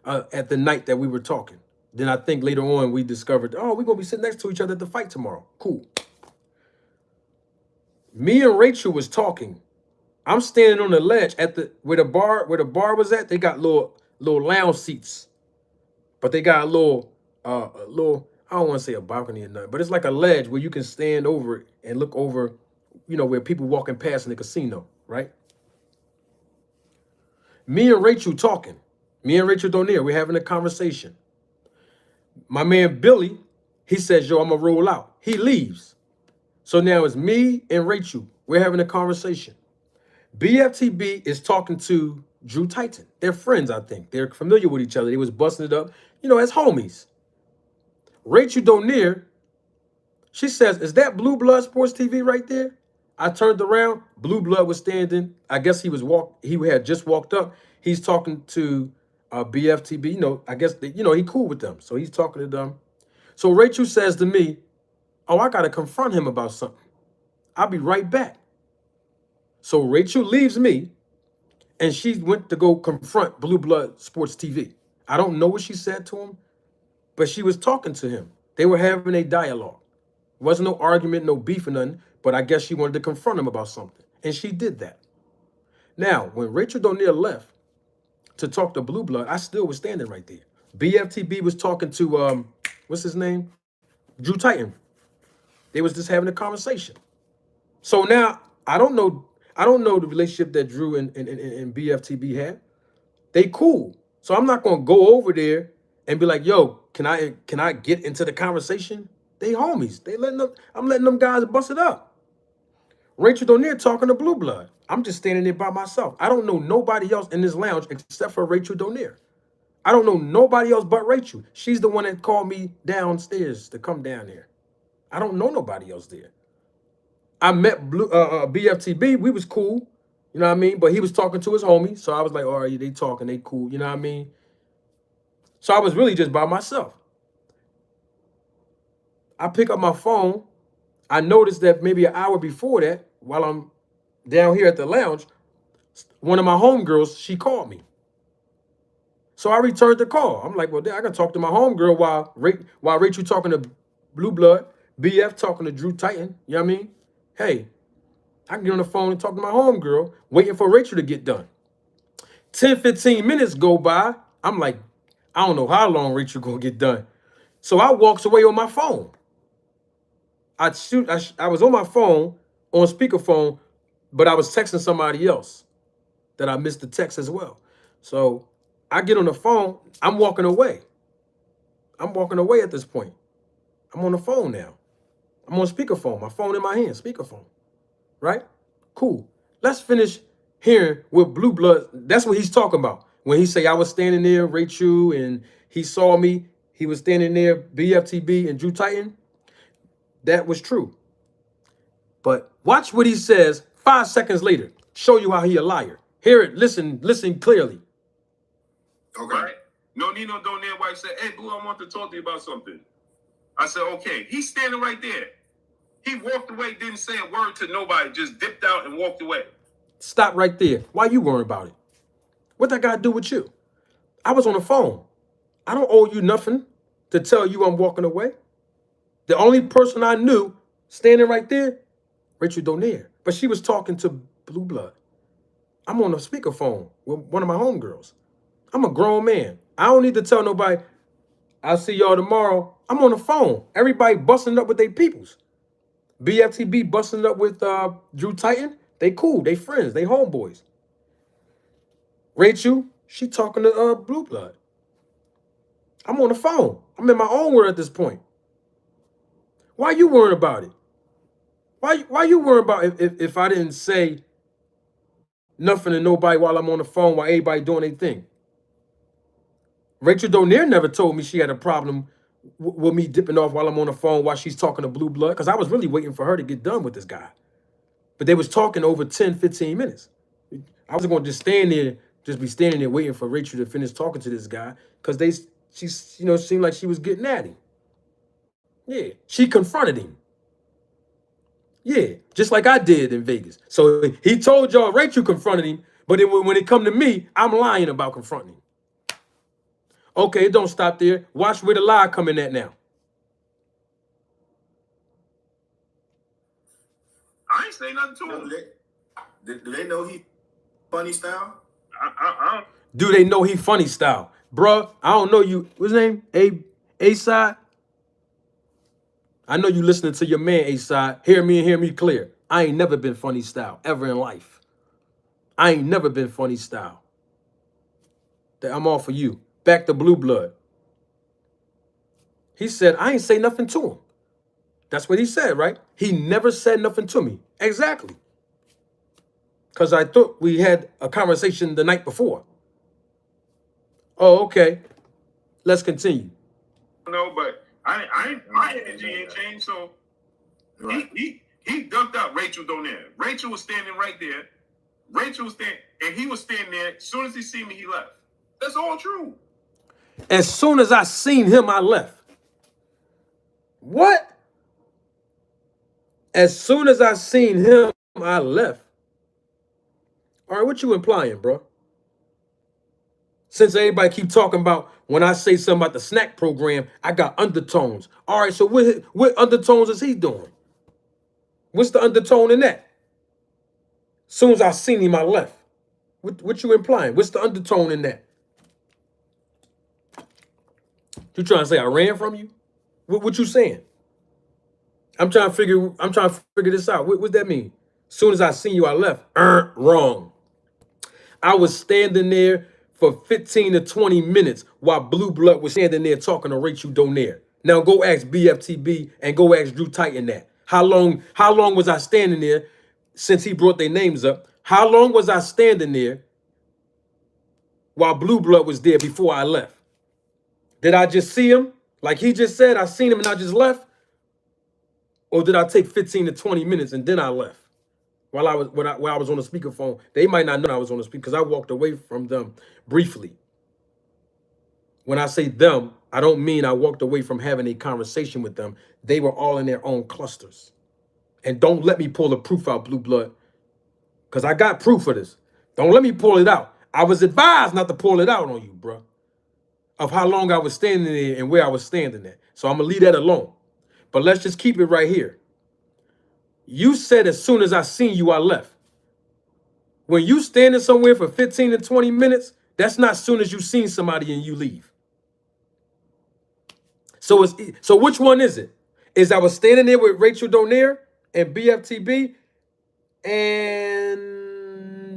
at the night that we were talking. Then I think later on we discovered, oh, we're going to be sitting next to each other at the fight tomorrow. Cool. Me and Rachel was talking I'm standing on the ledge at where the bar was at. They got little lounge seats, but they got a little I don't want to say a balcony or nothing, but it's like a ledge where you can stand over it and look over, where people walking past in the casino, right? Me and Rachel talking. Me and Rachel Donaire, we're having a conversation. My man Billy, he says, yo, I'm gonna roll out. He leaves. So now it's me and Rachel. We're having a conversation. BFTB is talking to Drew Titan. They're friends, I think. They're familiar with each other. They was busting it up, as homies. Rachel Donaire, she says, is that Blue Blood Sports TV right there? I turned around. Blue Blood was standing. I guess he had just walked up. He's talking to BFTB. I guess, he cool with them. So he's talking to them. So Rachel says to me, oh, I got to confront him about something. I'll be right back. So Rachel leaves me, and she went to go confront Blue Blood Sports TV. I don't know what she said to him, but she was talking to him. They were having a dialogue. It wasn't no argument, no beef or nothing, but I guess she wanted to confront him about something, and she did that. Now, when Rachel Donaire left to talk to Blue Blood, I still was standing right there. BFTB was talking to, what's his name? Drew Titan. They was just having a conversation. So now, I don't know the relationship that Drew and BFTB had. They cool. So I'm not gonna go over there and be like, yo, can I get into the conversation? They homies. I'm letting them guys bust it up. Rachel Donaire talking to Blue Blood. I'm just standing there by myself. I don't know nobody else in this lounge except for Rachel Donaire. I don't know nobody else but Rachel. She's the one that called me downstairs to come down here. I don't know nobody else there. I met BFTB. We was cool. You know what I mean? But he was talking to his homie. So I was like, all right, they talking, they cool. You know what I mean? So I was really just by myself. I pick up my phone. I noticed that maybe an hour before that, while I'm down here at the lounge, one of my homegirls, she called me. So I returned the call. I'm like, well, I can talk to my homegirl while Rachel talking to Blue Blood, BF talking to Drew Titan. You know what I mean? Hey, I can get on the phone and talk to my homegirl, waiting for Rachel to get done. 10, 15 minutes go by. I'm like, I don't know how long Rachel gonna get done. So I walks away on my phone. I was on my phone, on speakerphone, but I was texting somebody else that I missed the text as well. So I get on the phone. I'm walking away. I'm walking away at this point. I'm on the phone now. I'm on speakerphone. My phone in my hand, speakerphone. Right? Cool. Let's finish hearing what Blue Blood, that's what he's talking about. When he say, I was standing there, Rachel, and he saw me. He was standing there, BFTB and Drew Titan. That was true. But watch what he says 5 seconds later. Show you how he a liar. Hear it. Listen clearly. Okay. Right? No Donaire wife said, hey, Blue, I want to talk to you about something. I said, okay. He's standing right there. He walked away, didn't say a word to nobody, just dipped out and walked away. Stop right there. Why you worrying about it? What that got to do with you? I was on the phone. I don't owe you nothing to tell you I'm walking away. The only person I knew standing right there, Rachel Donaire. But she was talking to Blue Blood. I'm on a speakerphone with one of my homegirls. I'm a grown man. I don't need to tell nobody, I'll see y'all tomorrow. I'm on the phone. Everybody busting up with their peoples. BFTB busting up with Drew Titan. They cool. They friends. They homeboys. Rachel, she talking to Blue Blood. I'm on the phone. I'm in my own world at this point. Why you worrying about it? Why you worrying about if I didn't say nothing to nobody while I'm on the phone while everybody doing their thing? Rachel Donaire never told me she had a problem with me dipping off while I'm on the phone while she's talking to Blue Blood, because I was really waiting for her to get done with this guy. But they was talking over 10, 15 minutes. I was going to just be standing there waiting for Rachel to finish talking to this guy, because she seemed like she was getting at him. Yeah, she confronted him. Yeah, just like I did in Vegas. So he told y'all Rachel confronted him, but then when it come to me, I'm lying about confronting him. Okay, don't stop there. Watch where the lie coming at now. I ain't say nothing to him. Do they know he funny style? I Do they know he funny style? Bruh, I don't know you. What's his name? A-Side? I know you listening to your man, A-Side. Hear me and hear me clear. I ain't never been funny style, ever in life. I ain't never been funny style. I'm all for you. Back to Blue Blood. He said, I ain't say nothing to him. That's what he said, right? He never said nothing to me. Exactly. Because I thought we had a conversation the night before. Oh, okay. Let's continue. know, but my energy ain't changed. So Right. he dunked out Rachel Donaire. Rachel was standing right there. Rachel was standing, and he was standing there. As soon as he seen me, he left. That's all true. As soon as I seen him, I left. What? As soon as I seen him, I left. All right, what you implying, bro? Since everybody keep talking about when I say something about the snack program, I got undertones. All right, so what undertones is he doing? What's the undertone in that? As soon as I seen him, I left. What you implying? What's the undertone in that? You trying to say I ran from you? What you saying? I'm trying to figure this out. What that mean? As soon as I seen you, I left. Wrong. I was standing there for 15 to 20 minutes while Blue Blood was standing there talking to Rachel Donaire. Now go ask BFTB and go ask Drew Titan that. How long was I standing there since he brought their names up? How long was I standing there while Blue Blood was there before I left? Did I just see him? Like he just said, I seen him and I just left? Or did I take 15 to 20 minutes and then I left? While I was on the speakerphone, they might not know I was on the speaker because I walked away from them briefly. When I say them, I don't mean I walked away from having a conversation with them. They were all in their own clusters. And don't let me pull the proof out, Blue Blood, because I got proof of this. Don't let me pull it out. I was advised not to pull it out on you, bro, of how long I was standing there and where I was standing at. So I'm going to leave that alone. But let's just keep it right here. You said as soon as I seen you, I left. When you standing somewhere for 15 to 20 minutes, that's not soon as you seen somebody and you leave. So which one is it? Is I was standing there with Rachel Donaire and BFTB and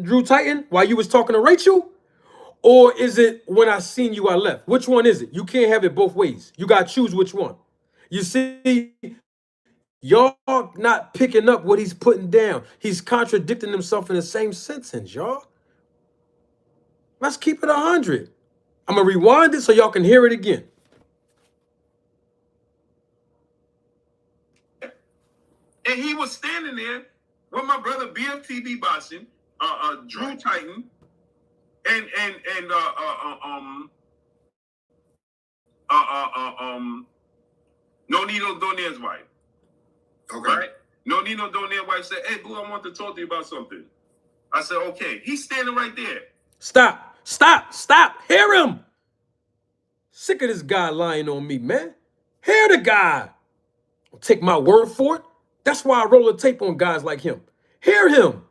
Drew Titan while you was talking to Rachel? Or is it when I seen you, I left? Which one is it? You can't have it both ways. You got to choose which one. You see, y'all not picking up what he's putting down. He's contradicting himself in the same sentence, y'all. Let's keep it 100. I'm going to rewind it so y'all can hear it again. And he was standing there with my brother BFTB boxing, Drew Titan, and Nonino Donaire's wife. Okay. Right? Nonino Donaire's wife said, "Hey, Blue, I want to talk to you about something." I said, "Okay." He's standing right there. Stop. Hear him. Sick of this guy lying on me, man. Hear the guy. Don't take my word for it. That's why I roll a tape on guys like him. Hear him.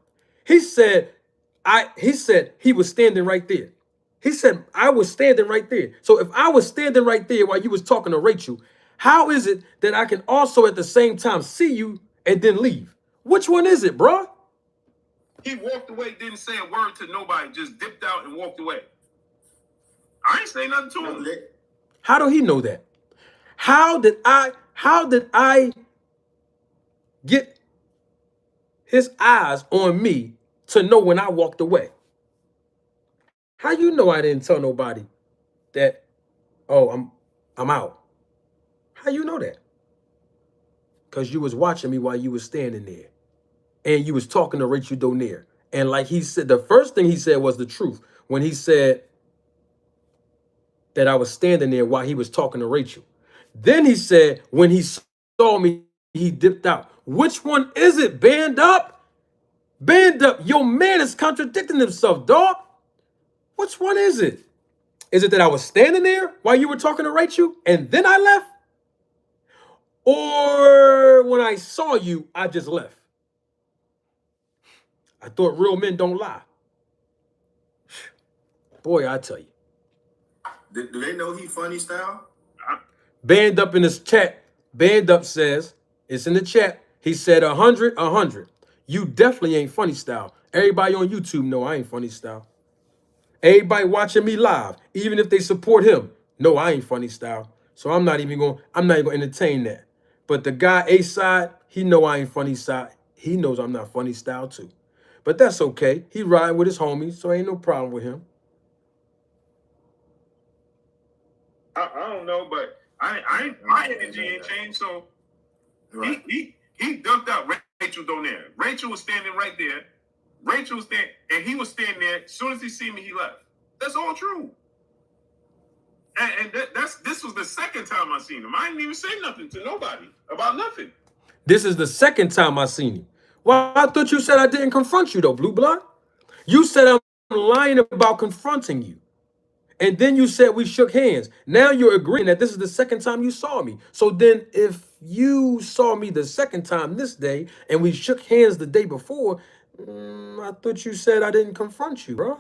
He said he was standing right there. He said, I was standing right there. So if I was standing right there while you was talking to Rachel, how is it that I can also at the same time see you and then leave? Which one is it, bro? He walked away, didn't say a word to nobody, just dipped out and walked away. I ain't say nothing to him. How do he know that? How did I get his eyes on me to know when I walked away? How you know I didn't tell nobody that, oh, I'm out? How you know that? Because you was watching me while you was standing there. And you was talking to Rachel Donaire. And like he said, the first thing he said was the truth. When he said that I was standing there while he was talking to Rachel. Then he said, when he saw me, he dipped out. Which one is it? Band up? Band up. Your man is contradicting himself, dog. Which one is it? Is it that I was standing there while you were talking to Rachel and then I left? Or when I saw you, I just left? I thought real men don't lie. Boy, I tell you. Do they know he funny style? Band Up in his chat, Band Up says, it's in the chat. He said 100, 100. You definitely ain't funny style. Everybody on YouTube know I ain't funny style. Everybody watching me live, even if they support him, no, I ain't funny style. So I'm not even gonna entertain that. But the guy A-side, he know I ain't funny style. He knows I'm not funny style too. But that's okay. He riding with his homies, so ain't no problem with him. I don't know, but my energy ain't changed. So right. he dunked out Rachel Donaire. Rachel was standing right there. Rachel was standing, and he was standing there. As soon as he see me, he left. That's all true. And this was the second time I seen him. I didn't even say nothing to nobody about nothing. This is the second time I seen him. Well, I thought you said I didn't confront you though, Blue Blood. You said I'm lying about confronting you. And then you said we shook hands. Now you're agreeing that this is the second time you saw me. So then if you saw me the second time this day and we shook hands the day before, I thought you said I didn't confront you, bro.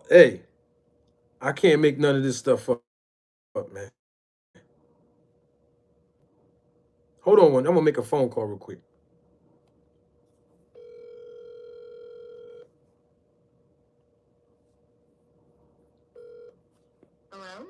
Hey, I can't make none of this stuff up, man. Hold on one. I'm going to make a phone call real quick. Hello?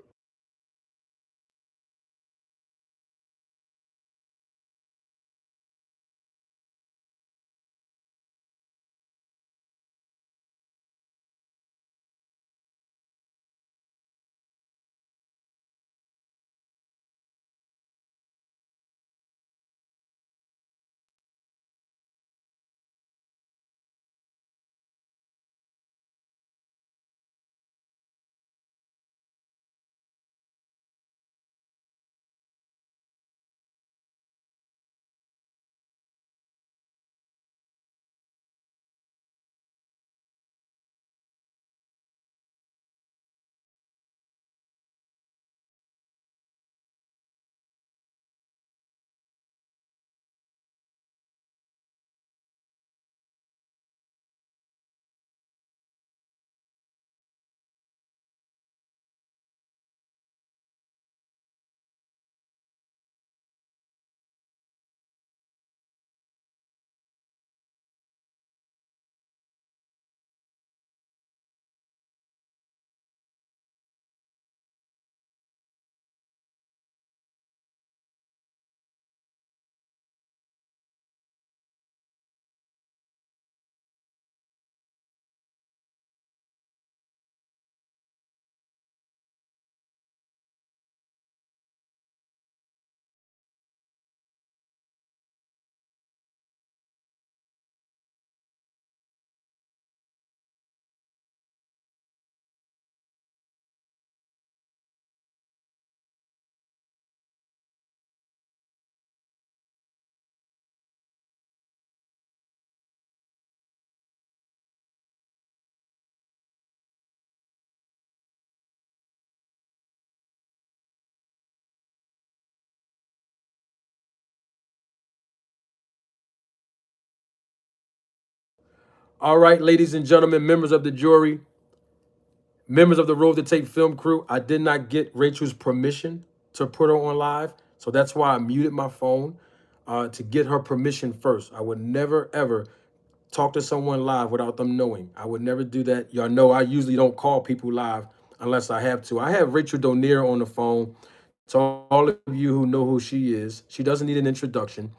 All right, ladies and gentlemen, members of the jury, members of the Roll the Tape film crew, I did not get Rachel's permission to put her on live. So that's why I muted my phone to get her permission first. I would never, ever talk to someone live without them knowing. I would never do that. Y'all know I usually don't call people live unless I have to. I have Rachel Donaire on the phone. To all of you who know who she is, she doesn't need an introduction.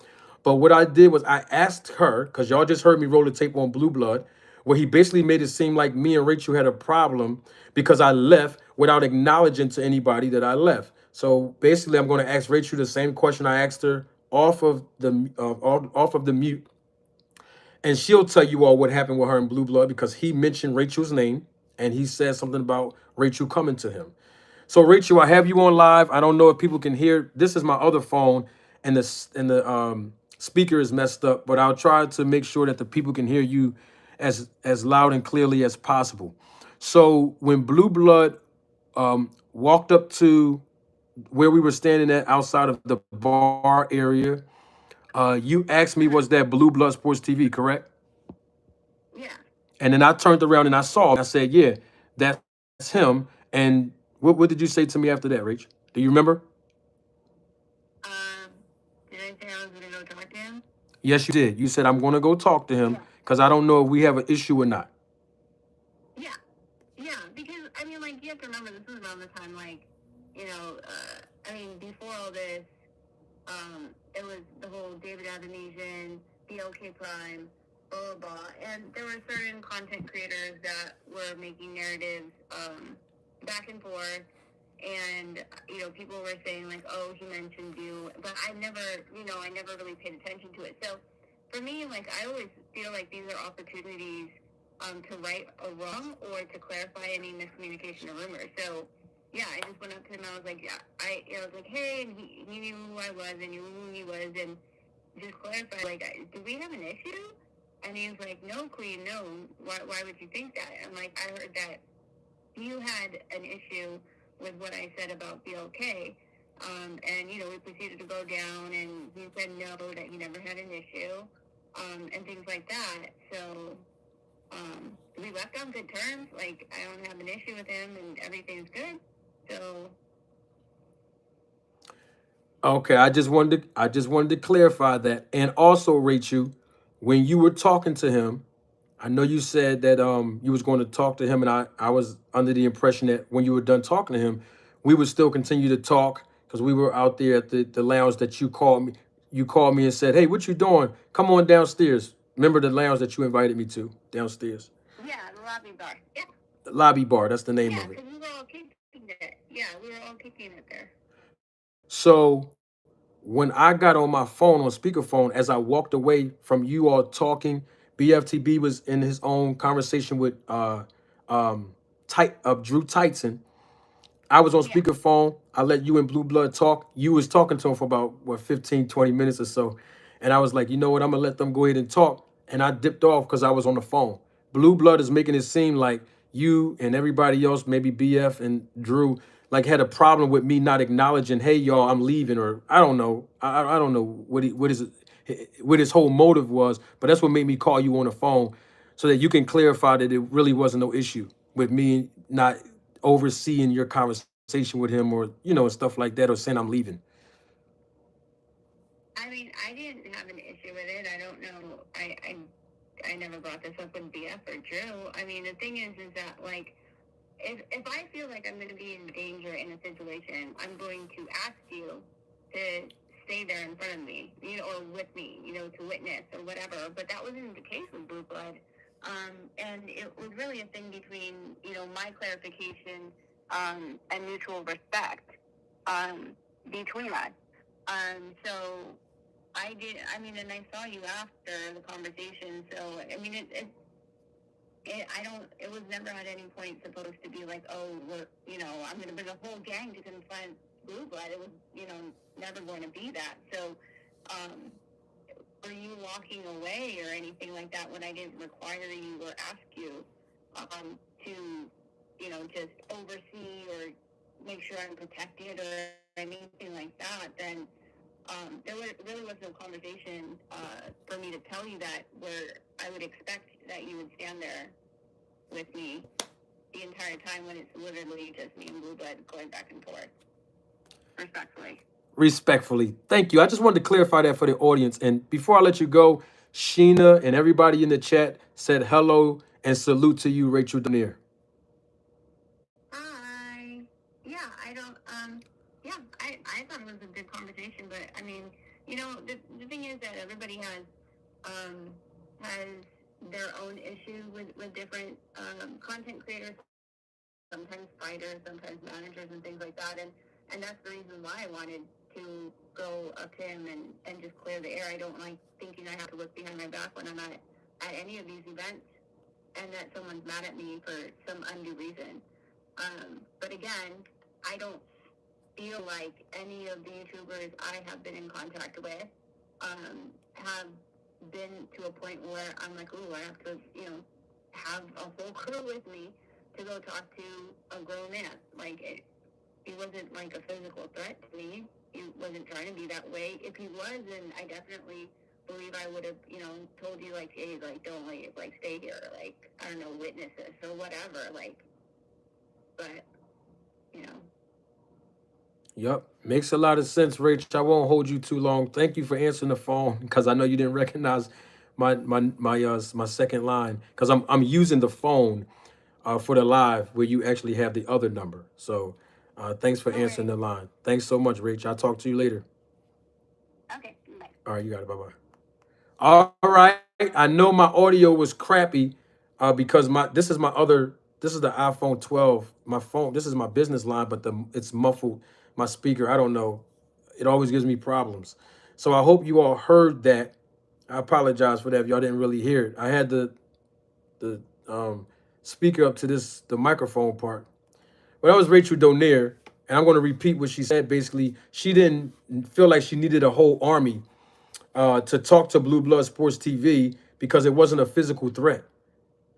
But what I did was I asked her, because y'all just heard me roll the tape on Blue Blood, where he basically made it seem like me and Rachel had a problem because I left without acknowledging to anybody that I left. So basically, I'm going to ask Rachel the same question I asked her off of the mute, and she'll tell you all what happened with her in Blue Blood because he mentioned Rachel's name and he said something about Rachel coming to him. So Rachel, I have you on live. I don't know if people can hear. This is my other phone, and the speaker is messed up. But I'll try to make sure that the people can hear you as loud and clearly as possible. So when Blue Blood walked up to where we were standing at outside of the bar area. You asked me, was that Blue Blood Sports TV, correct? Yeah. And then I turned around and I saw him. I said, yeah, that's him. And what did you say to me after that, Rach? Do you remember? Did I say I was gonna go talk to him? Yes, you did. You said, I'm going to go talk to him Yeah. because I don't know if we have an issue or not. Yeah. Yeah, because, I mean, like, you have to remember, this was around the time, like, you know, I mean, before all this, it was the whole David Avenesian, BLK Prime, blah, blah, blah. And there were certain content creators that were making narratives back and forth. And, you know, people were saying, like, oh, he mentioned you. But I never really paid attention to it. So for me, like, I always feel like these are opportunities to right a wrong or to clarify any miscommunication or rumors. So, yeah, I just went up to him. I was like, yeah, I was like, hey, and he knew who I was and knew who he was, and just clarify, like, do we have an issue? And he was like, no, Queen, no. Why would you think that? I'm like, I heard that you had an issue with what I said about BLK. And, you know, we proceeded to go down, and he said no, that he never had an issue, and things like that. So, we left on good terms. Like, I don't have an issue with him, and everything's good. So, Okay, I just wanted to clarify that. And also, Rachel, when you were talking to him, I know you said that you was going to talk to him, and I was under the impression that when you were done talking to him, we would still continue to talk because we were out there at the lounge that you called me. You called me and said, "Hey, what you doing? Come on downstairs." Remember the lounge that you invited me to downstairs? yeah, the lobby bar. Yeah. The lobby bar. That's the name Yeah, of it. because we were all kicking it. Yeah, we were all kicking it there. So when I got on my phone on speakerphone, as I walked away from you all talking, BFTB was in his own conversation with Drew Titan. I was on Yeah. speakerphone. I let you and Blue Blood talk. You was talking to him for about, 15, 20 minutes or so. And I was like, you know what? I'm going to let them go ahead and talk. And I dipped off because I was on the phone. Blue Blood is making it seem like you and everybody else, maybe BF and Drew, like had a problem with me not acknowledging, hey, y'all, I'm leaving. Or I don't know. I don't know what his whole motive was. But that's what made me call you on the phone so that you can clarify that it really wasn't no issue with me not overseeing your conversation with him, or and stuff like that, or saying I'm leaving. I mean, I didn't have an issue with it. I don't know. I never brought this up with BF or Drew. I mean, the thing is that, like, if I feel like I'm going to be in danger in a situation, I'm going to ask you to stay there in front of me, or with me, to witness or whatever. But that wasn't the case with Blue Blood. And it was really a thing between, my clarification, and mutual respect, between us. So I did, and I saw you after the conversation. So, I mean, it was never at any point supposed to be like, oh, I'm going to bring a whole gang to confront Blue Blood. It was, never going to be that. So, were you walking away or anything like that when I didn't require you or ask you to, just oversee or make sure I'm protected or anything like that? Then really was no conversation for me to tell you that, where I would expect that you would stand there with me the entire time when it's literally just me and Blue Blood going back and forth. Respectfully, thank you. I just wanted to clarify that for the audience. And before I let you go, Sheena and everybody in the chat said hello and salute to you, Rachel Donaire. Hi. Yeah, I thought it was a good conversation, but I mean, the thing is that everybody has their own issue with different content creators, sometimes fighters, sometimes managers, and things like that. And that's the reason why I wanted to go up to him and just clear the air. I don't like thinking I have to look behind my back when I'm at any of these events, and that someone's mad at me for some undue reason. But again, I don't feel like any of the YouTubers I have been in contact with have been to a point where I'm like, ooh, I have to, have a whole crew with me to go talk to a grown man. Like, he wasn't like a physical threat to me. He wasn't trying to be that way. If he was, then I definitely believe I would have, you know, told you like, hey, like don't like stay here, like I don't know, witness this or whatever, like. But you know. Yep, makes a lot of sense, Rach. I won't hold you too long. Thank you for answering the phone because I know you didn't recognize my second line because I'm using the phone for the live where you actually have the other number. So thanks for answering the line. Thanks so much, Rach. I'll talk to you later. Okay, bye. All right, you got it. Bye-bye. All right. I know my audio was crappy because this is the iPhone 12. My phone, this is my business line, but it's muffled. My speaker, I don't know. It always gives me problems. So I hope you all heard that. I apologize for that if y'all didn't really hear it. I had the speaker up to the microphone part. But that was Rachel Donaire, and I'm going to repeat what she said. Basically, she didn't feel like she needed a whole army to talk to Blue Blood Sports TV because it wasn't a physical threat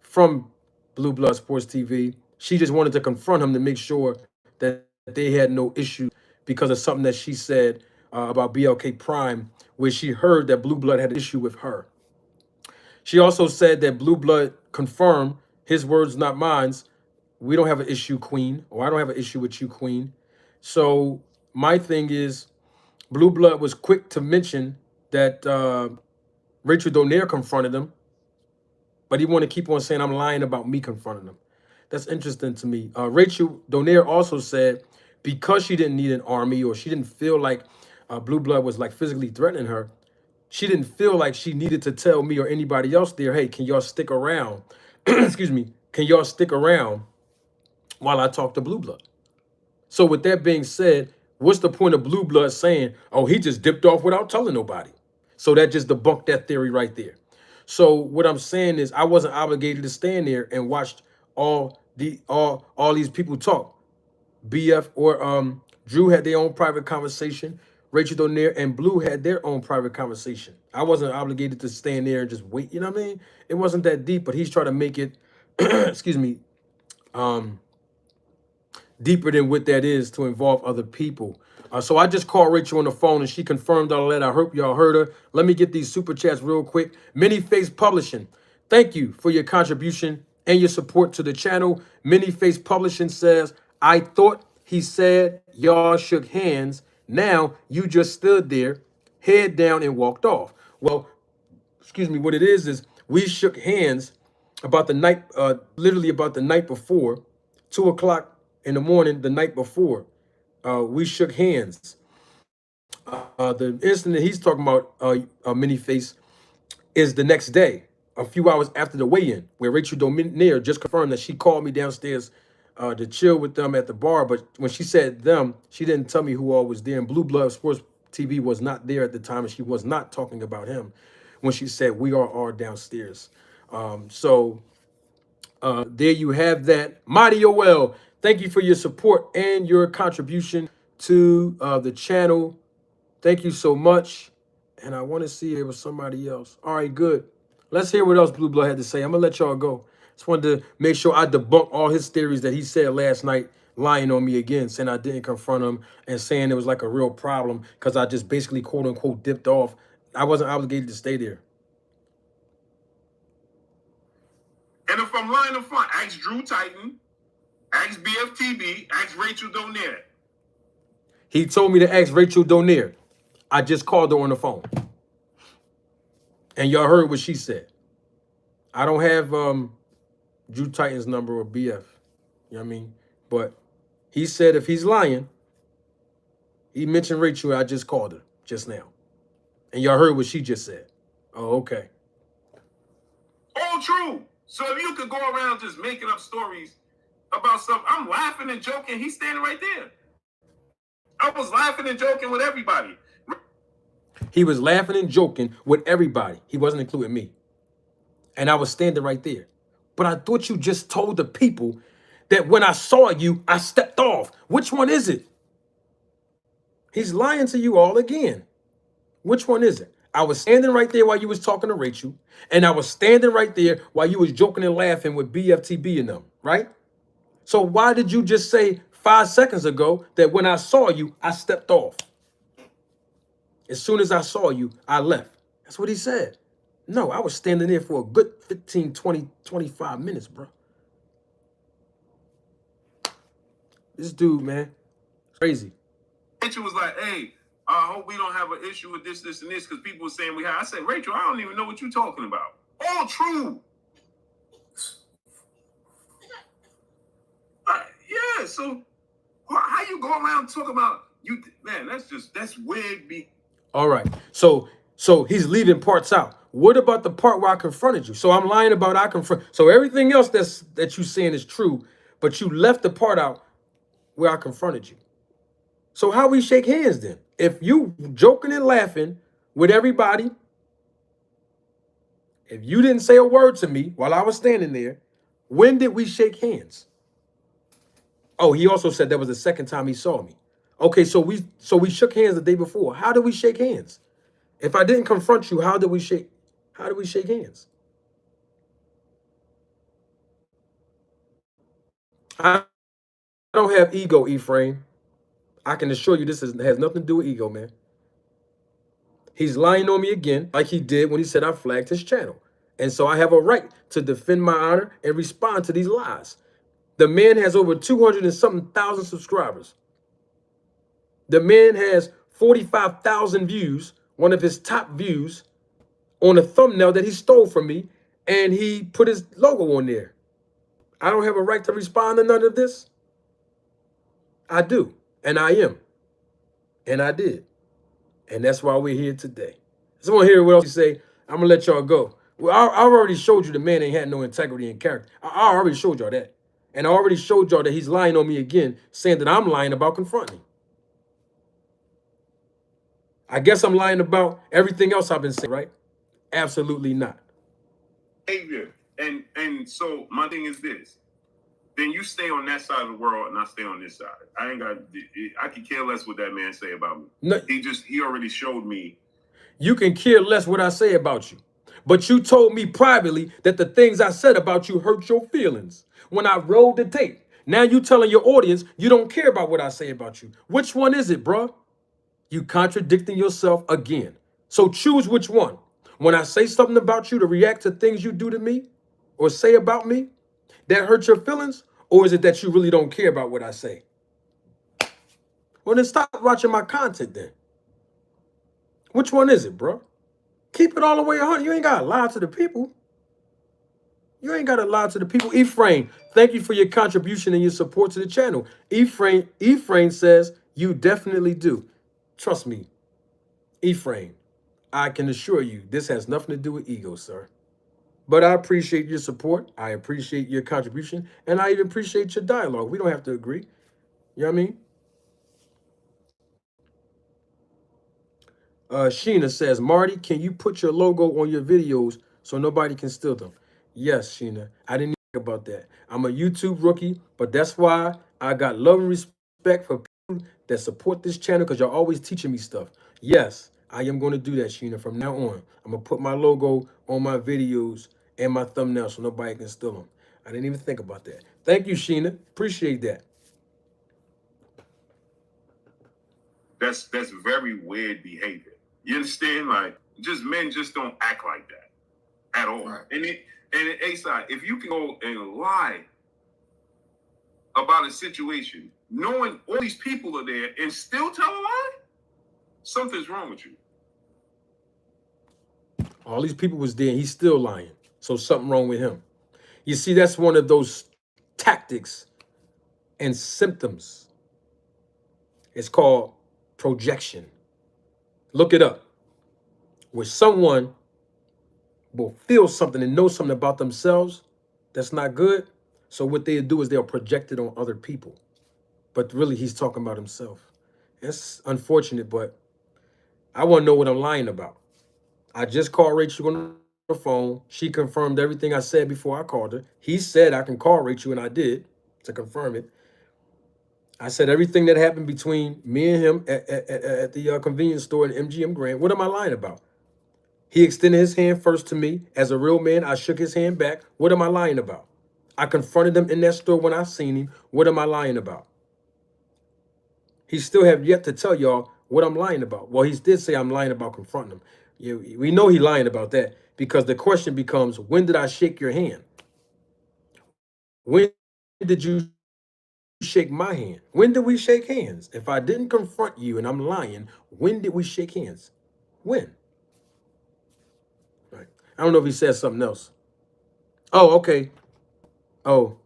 from Blue Blood Sports TV. She just wanted to confront him to make sure that they had no issue because of something that she said about BLK Prime, where she heard that Blue Blood had an issue with her. She also said that Blue Blood confirmed, his words, not mine, we don't have an issue, Queen, or I don't have an issue with you, Queen. So my thing is, Blue Blood was quick to mention that Rachel Donaire confronted him, but he wanted to keep on saying I'm lying about me confronting him. That's interesting to me. Rachel Donaire also said because she didn't need an army or she didn't feel like Blue Blood was like physically threatening her, she didn't feel like she needed to tell me or anybody else there, hey, can y'all stick around? Excuse me. Can y'all stick around while I talk to Blue Blood? So with that being said, what's the point of Blue Blood saying, oh, he just dipped off without telling nobody? So that just debunked that theory right there. So what I'm saying is I wasn't obligated to stand there and watch all these people talk. BF or Drew had their own private conversation. Rachel Donaire and Blue had their own private conversation. I wasn't obligated to stand there and just wait. You know what I mean? It wasn't that deep, but he's trying to make it, excuse me, deeper than what that is to involve other people. So I just called Rachel on the phone and she confirmed all that. I hope y'all heard her. Let me get these super chats real quick. Many Face Publishing, thank you for your contribution and your support to the channel. Many Face Publishing says, I thought he said y'all shook hands. Now you just stood there, head down and walked off. Well, excuse me, what it is we shook hands about the night, literally about the night before, 2 o'clock in the morning, the night before. We shook hands. The incident he's talking about, Mini Face, is the next day, a few hours after the weigh-in, where Rachel Donaire just confirmed that she called me downstairs to chill with them at the bar. But when she said them, she didn't tell me who all was there. And Blue Blood Sports TV was not there at the time, and she was not talking about him when she said we are all downstairs. So there you have that. Marty, well, thank you for your support and your contribution to the channel. Thank you so much. And I want to see if there was somebody else. All right, good. Let's hear what else Blue Blood had to say. I'm going to let y'all go. Just wanted to make sure I debunk all his theories that he said last night, lying on me again, saying I didn't confront him and saying it was like a real problem because I just basically, quote unquote, dipped off. I wasn't obligated to stay there. And if I'm lying in front, ask Drew Titan, ask BFTB, ask Rachel Donaire. He told me to ask Rachel Donaire. I just called her on the phone. And y'all heard what she said. I don't have Drew Titan's number or BF. You know what I mean? But he said if he's lying, he mentioned Rachel. I just called her just now. And y'all heard what she just said. Oh, okay. All true. So if you could go around just making up stories about stuff, I'm laughing and joking. He's standing right there. I was laughing and joking with everybody. He was laughing and joking with everybody. He wasn't including me. And I was standing right there. But I thought you just told the people that when I saw you, I stepped off. Which one is it? He's lying to you all again. Which one is it? I was standing right there while you was talking to Rachel. And I was standing right there while you was joking and laughing with BFTB and them, right? So why did you just say 5 seconds ago that when I saw you, I stepped off. As soon as I saw you, I left. That's what he said. No, I was standing there for a good 15, 20, 25 minutes, bro. This dude, man, crazy. Rachel was like, hey, I hope we don't have an issue with this, and this, because people were saying we have. I said, Rachel, I don't even know what you're talking about. All true. Yeah, so how you go around talking about you? Man, that's weird. All right, so he's leaving parts out. What about the part where I confronted you? So I'm lying about I confront. So everything else that you saying is true, but you left the part out where I confronted you. So how we shake hands then? If you joking and laughing with everybody, if you didn't say a word to me while I was standing there, when did we shake hands? Oh, he also said that was the second time he saw me. Okay, so we shook hands the day before. How did we shake hands? If I didn't confront you, how did we shake hands? I don't have ego, Ephraim. I can assure you this has nothing to do with ego, man. He's lying on me again, like he did when he said I flagged his channel. And so I have a right to defend my honor and respond to these lies. The man has over 200 and something thousand subscribers. The man has 45,000 views, one of his top views, on a thumbnail that he stole from me, and he put his logo on there. I don't have a right to respond to none of this. I do, and I am, and I did. And that's why we're here today. I just want to hear what else you say. I'm going to let y'all go. Well, I already showed you the man ain't had no integrity and character. I already showed y'all that. And I already showed y'all that he's lying on me again, saying that I'm lying about confronting. I guess I'm lying about everything else I've been saying, right? Absolutely not. Behavior. And so my thing is this. Then you stay on that side of the world and I stay on this side. I could care less what that man say about me. No, he already showed me. You can care less what I say about you. But you told me privately that the things I said about you hurt your feelings when I rolled the tape. Now you telling your audience you don't care about what I say about you. Which one is it, bro? You contradicting yourself again. So choose which one. When I say something about you to react to things you do to me or say about me that hurt your feelings, or is it that you really don't care about what I say? Well, then stop watching my content then. Which one is it, bro? Keep it all the way 100. You ain't got to lie to the people. You ain't got to lie to the people. Ephraim, thank you for your contribution and your support to the channel. Ephraim says you definitely do. Trust me, Ephraim, I can assure you this has nothing to do with ego, sir. But I appreciate your support. I appreciate your contribution. And I even appreciate your dialogue. We don't have to agree. You know what I mean? Sheena says, Marty, can you put your logo on your videos so nobody can steal them? Yes, Sheena. I didn't think about that. I'm a YouTube rookie, but that's why I got love and respect for people that support this channel because y'all always teaching me stuff. Yes, I am going to do that, Sheena. From now on, I'm going to put my logo on my videos and my thumbnail so nobody can steal them. I didn't even think about that. Thank you, Sheena. Appreciate that. That's very weird behavior. You understand? Like, men just don't act like that at all. Right. And A-side, if you can go and lie about a situation, knowing all these people are there and still tell a lie, something's wrong with you. All these people was there and he's still lying. So something wrong with him. You see, that's one of those tactics and symptoms. It's called projection. Look it up. Where someone will feel something and know something about themselves that's not good. So what they'll do is they'll project it on other people. But really, he's talking about himself. It's unfortunate, but I want to know what I'm lying about. I just called Rachel on the phone. She confirmed everything I said before I called her. He said I can call Rachel, and I did to confirm it. I said everything that happened between me and him at the convenience store in MGM Grand. What am I lying about? He extended his hand first to me. As a real man, I shook his hand back. What am I lying about? I confronted him in that store when I seen him. What am I lying about? He still have yet to tell y'all what I'm lying about. Well, he did say I'm lying about confronting him. Yeah, we know he lying about that because the question becomes, when did I shake your hand? When did you shake my hand? When did we shake hands? If I didn't confront you and I'm lying, when did we shake hands? When? Right. I don't know if he said something else. Oh, okay. Oh,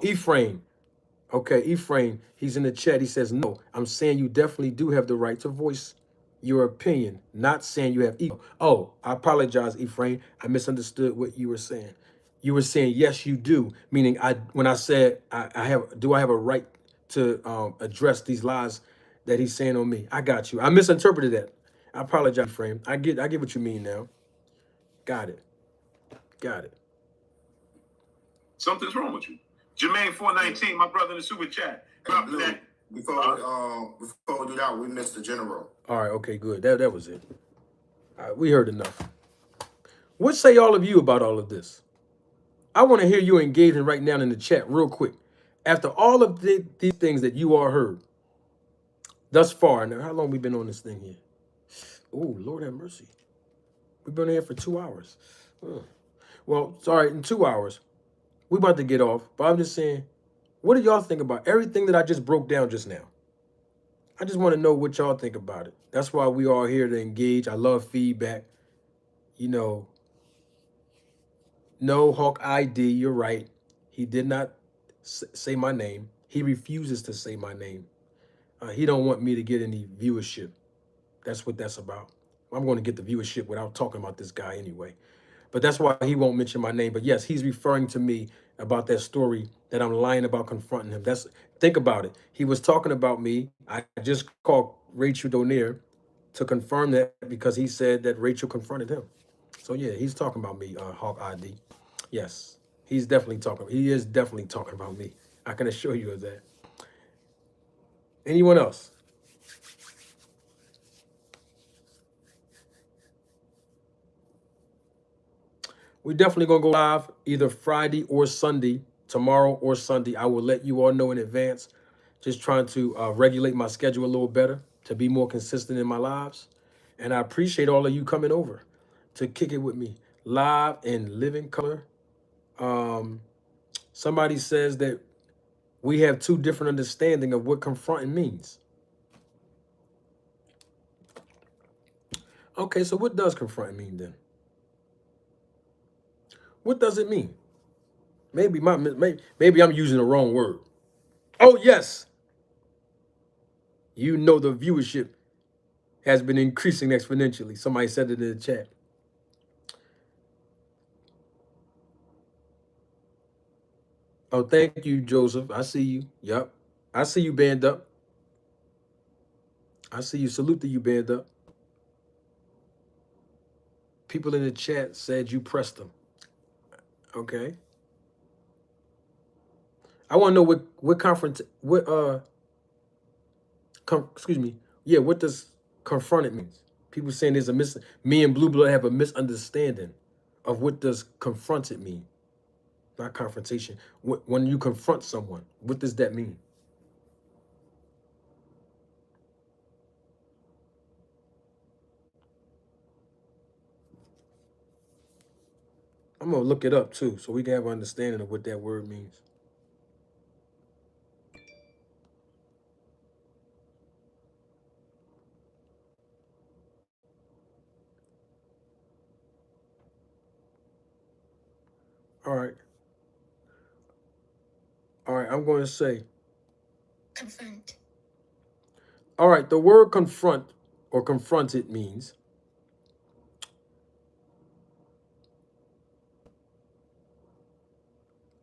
Ephraim. Okay, Ephraim, he's in the chat. He says, no, I'm saying you definitely do have the right to voice your opinion, not saying you have ego. Oh, I apologize, Ephraim. I misunderstood what you were saying. You were saying, yes, you do, meaning when I said I have a right to address these lies that he's saying on me. I got you. I misinterpreted that. I apologize, Ephraim. I get what you mean now. Got it. Got it. Something's wrong with you. Jermaine 419, my brother in the super chat. Hey, Blue, before we do that, we missed the general. All right, okay, good. That was it. All right, we heard enough. What say all of you about all of this? I want to hear you engaging right now in the chat real quick. After all of these things that you all heard thus far, now how long we been on this thing here? Oh, Lord have mercy. We've been here for 2 hours. Well, sorry, in 2 hours. We about to get off, but I'm just saying, what do y'all think about everything that I just broke down just now? I just want to know what y'all think about it. That's why we are here to engage. I love feedback. You know, no, Hawk ID, you're right. He did not say my name. He refuses to say my name. He don't want me to get any viewership. That's what that's about. I'm going to get the viewership without talking about this guy anyway. But that's why he won't mention my name. But yes, he's referring to me about that story that I'm lying about confronting him. Think about it. He was talking about me. I just called Rachel Donaire to confirm that because he said that Rachel confronted him. So yeah, he's talking about me, Hawk ID. Yes, he's definitely talking. He is definitely talking about me. I can assure you of that. Anyone else? We're definitely going to go live either Friday or Sunday, tomorrow or Sunday. I will let you all know in advance. Just trying to regulate my schedule a little better to be more consistent in my lives. And I appreciate all of you coming over to kick it with me live in living color. Somebody says that we have two different understanding of what confronting means. Okay, so what does confronting mean then? What does it mean? Maybe I'm using the wrong word. Oh yes, you know the viewership has been increasing exponentially. Somebody said it in the chat. Oh, thank you, Joseph. I see you. Yep. I see you, band up. I see you. Salute to you, band up. People in the chat said you pressed them. Okay. I want to know what conference, excuse me. Yeah, what does confronted means? People saying there's me and Blue Blood have a misunderstanding of what does confronted mean. Not confrontation. When you confront someone, what does that mean? I'm going to look it up too, so we can have an understanding of what that word means. All right. All right, I'm going to say. Confront. All right, the word confront or confronted means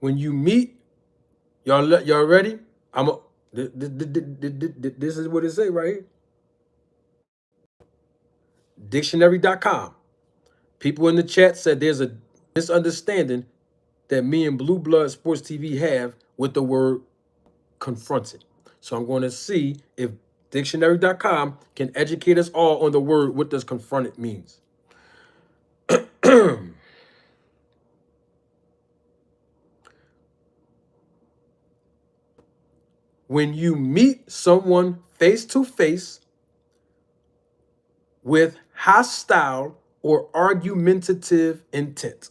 when you meet, y'all ready? This is what it say right here. Dictionary.com. People in the chat said there's a misunderstanding that me and Blue Blood Sports TV have with the word confronted. So I'm going to see if dictionary.com can educate us all on the word what does confronted means. when you meet someone face to face with hostile or argumentative intent.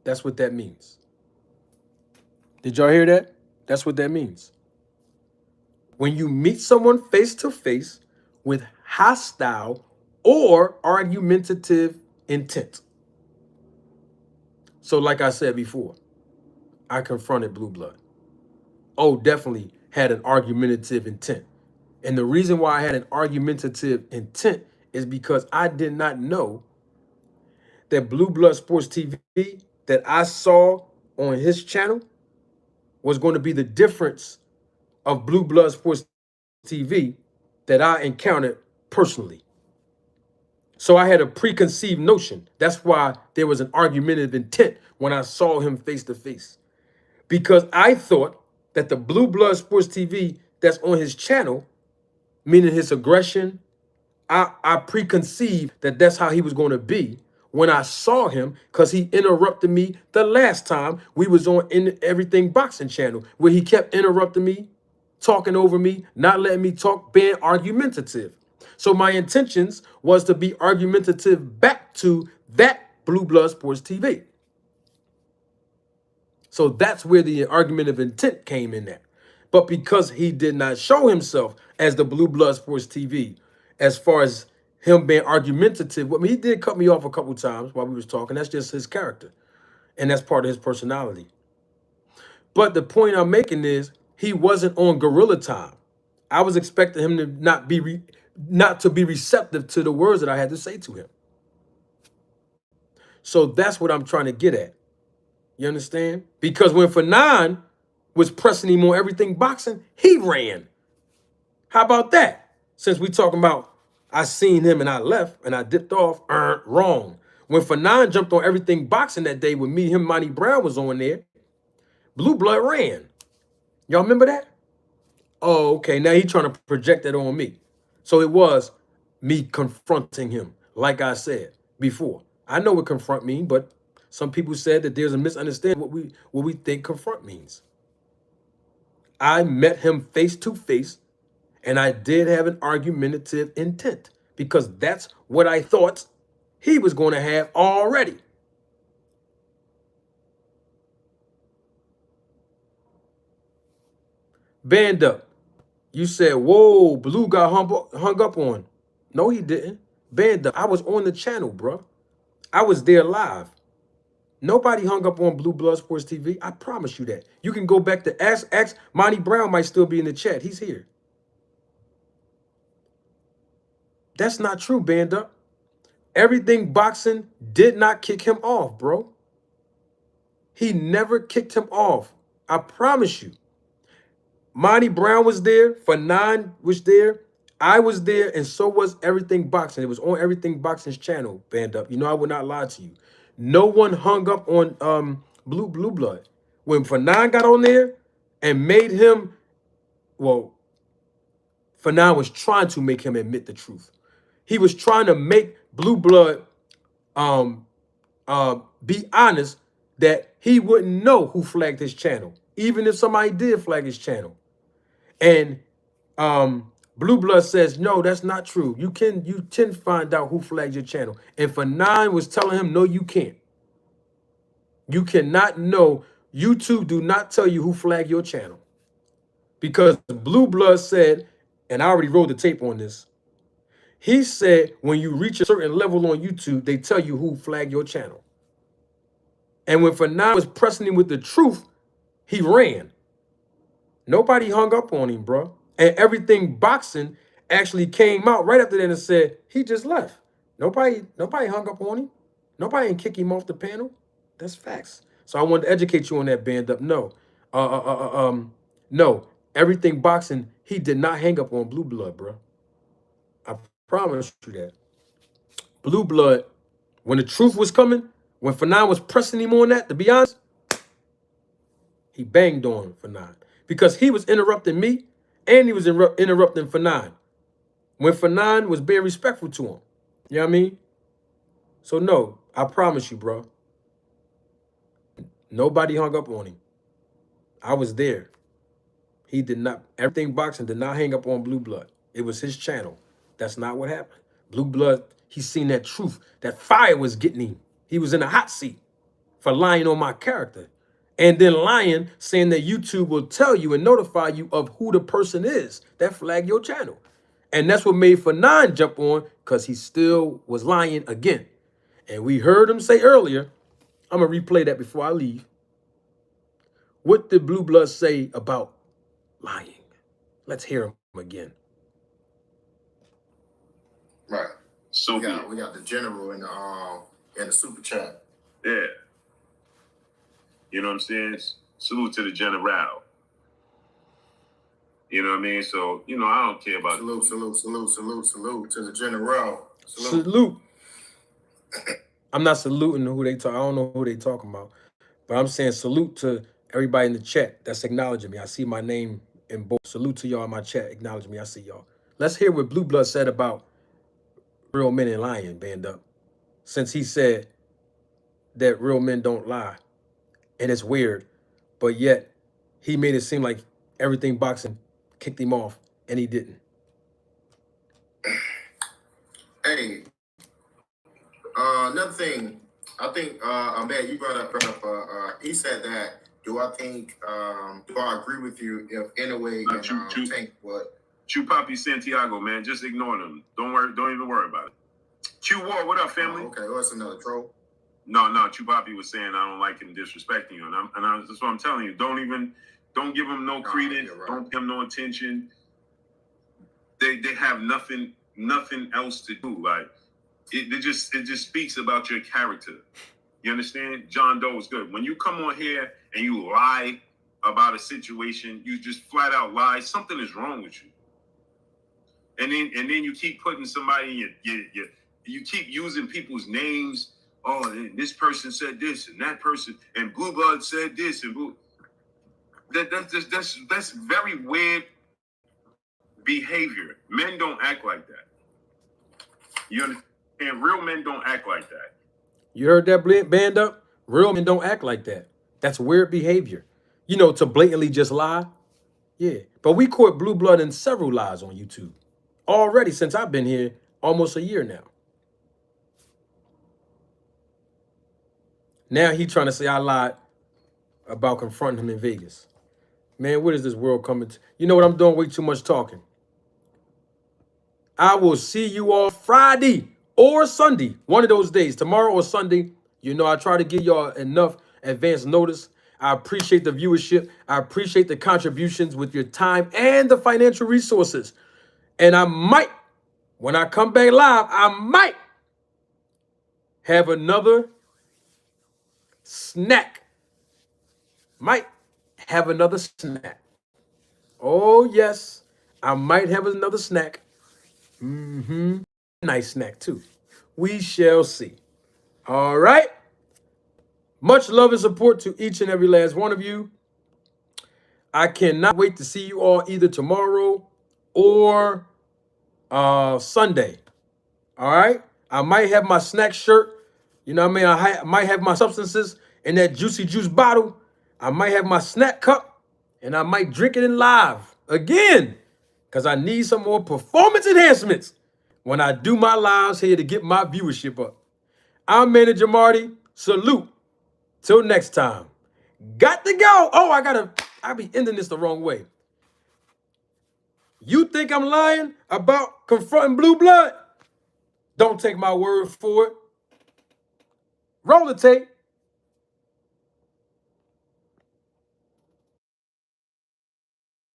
That's what that means. Did y'all hear that? That's what that means. When you meet someone face to face with hostile or argumentative intent. So, like I said before, I confronted Blue Blood. Oh, definitely had an argumentative intent. And the reason why I had an argumentative intent is because I did not know that Blue Blood Sports TV that I saw on his channel was going to be the difference of Blue Blood Sports TV that I encountered personally. So I had a preconceived notion. That's why there was an argumentative intent when I saw him face to face. Because I thought that the Blue Blood Sports TV that's on his channel, meaning his aggression, I preconceived that that's how he was going to be when I saw him, because he interrupted me the last time we was on In Everything Boxing channel, where he kept interrupting me, talking over me, not letting me talk, being argumentative. So my intentions was to be argumentative back to that Blue Blood Sports TV. So that's where the argument of intent came in at. But because he did not show himself as the Blue Blood Sports TV, as far as him being argumentative, I mean, he did cut me off a couple times while we was talking. That's just his character. And that's part of his personality. But the point I'm making is he wasn't on gorilla time. I was expecting him to not to be receptive to the words that I had to say to him. So that's what I'm trying to get at. You understand? Because when Fanon was pressing him on Everything Boxing, he ran. How about that? Since we talking about I seen him and I left and I dipped off, wrong. When Fanon jumped on Everything Boxing that day with me, him, Monty Brown was on there, Blue Blood ran. Y'all remember that? Oh, okay. Now he trying to project that on me. So it was me confronting him, like I said before. I know what confront means, but some people said that there's a misunderstanding what we think confront means. I met him face to face, and I did have an argumentative intent because that's what I thought he was going to have already. Band up. You said, whoa, Blue got hung up on. No, he didn't. Band up. I was on the channel, bro. I was there live. Nobody hung up on Blue Blood Sports TV. I promise you that. You can go back to ask. Monty Brown might still be in the chat. He's here. That's not true, Band Up. Everything Boxing did not kick him off, bro. He never kicked him off. I promise you. Monty Brown was there. Fanon was there. I was there, and so was Everything Boxing. It was on Everything Boxing's channel, Band Up. You know I would not lie to you. No one hung up on Blue Blood. When Fanon got on there and made him, well, Fanon was trying to make him admit the truth. He was trying to make Blue Blood be honest that he wouldn't know who flagged his channel, even if somebody did flag his channel. And Blue Blood says, no, that's not true. You can find out who flagged your channel. And Fanon was telling him, no, you can't. You cannot know. YouTube do not tell you who flagged your channel. Because Blue Blood said, and I already wrote the tape on this, he said when you reach a certain level on YouTube, they tell you who flagged your channel. And when Fanon was pressing him with the truth, he ran. Nobody hung up on him, bro. And Everything Boxing actually came out right after that and said, he just left. Nobody hung up on him. Nobody didn't kick him off the panel. That's facts. So I wanted to educate you on that, Band Up. No. No. Everything Boxing, he did not hang up on Blue Blood, bro. I promise you that. Blue Blood, when the truth was coming, when Fanon was pressing him on that, to be honest, he banged on Fanon. Because he was interrupting me, and he was interrupting Fanon. When Fanon was being respectful to him. You know what I mean? So no, I promise you, bro. Nobody hung up on him. I was there. He did not, everything boxing did not hang up on Blue Blood. It was his channel. That's not what happened. Blue Blood, he seen that truth. That fire was getting him. He was in a hot seat for lying on my character. And then lying, saying that YouTube will tell you and notify you of who the person is that flagged your channel. And that's what made For9 jump on, because he still was lying again. And we heard him say earlier, I'm going to replay that before I leave. What did Blue Blood say about lying? Let's hear him again. Right. So we got the general in the super chat. Yeah. You know what I'm saying? Salute to the general. You know what I mean? So, you know, I don't care about salute to the general. Salute. I'm not saluting who they talk. I don't know who they talking about, but I'm saying salute to everybody in the chat that's acknowledging me. I see my name in both. Salute to y'all in my chat. Acknowledge me. I see y'all. Let's hear what Blue Blood said about real men and lying, band up. Since he said that real men don't lie, and it's weird, but yet he made it seem like everything boxing kicked him off, and he didn't. Hey, another thing, I think, Ahmed, you brought up, he said that, do I agree with you if anyway Tank what? Chupapi Santiago, man, just ignore them. Don't even worry about it. Q War, what up, family? Okay, what's another troll? No, Chupapi was saying I don't like him disrespecting you, and that's what I'm telling you. Don't give him no credence. Right. Don't pay him no attention. They have nothing else to do. Like it just speaks about your character. You understand? John Doe is good. When you come on here and you lie about a situation, you just flat out lie. Something is wrong with you. And then you keep putting somebody in you keep using people's names. Oh, this person said this, and that person, and Blue Blood said this, and Blue. That's very weird behavior. Men don't act like that. You understand? Real men don't act like that. You heard that, band up? Real men don't act like that. That's weird behavior. You know, to blatantly just lie. Yeah, but we caught Blue Blood in several lies on YouTube already since I've been here almost a year now. Now he trying to say I lied about confronting him in Vegas. Man, what is this world coming to? You know what? I'm doing way too much talking. I will see you all Friday or Sunday, one of those days, tomorrow or Sunday. You know, I try to give y'all enough advance notice. I appreciate the viewership. I appreciate the contributions with your time and the financial resources. And I might, when I come back live, I might have another snack. Might have another snack. Oh, yes. I might have another snack. Nice snack, too. We shall see. All right. Much love and support to each and every last one of you. I cannot wait to see you all either tomorrow or Sunday. All right. I might have my snack shirt. You know what I mean? I might have my substances in that juicy juice bottle. I might have my snack cup, and I might drink it in live again, because I need some more performance enhancements when I do my lives here to get my viewership up. I'm Manager Marty. Salute. Till next time. Got to go. Oh, I be ending this the wrong way. You think I'm lying about confronting Blue Blood? Don't take my word for it. Roll the tape.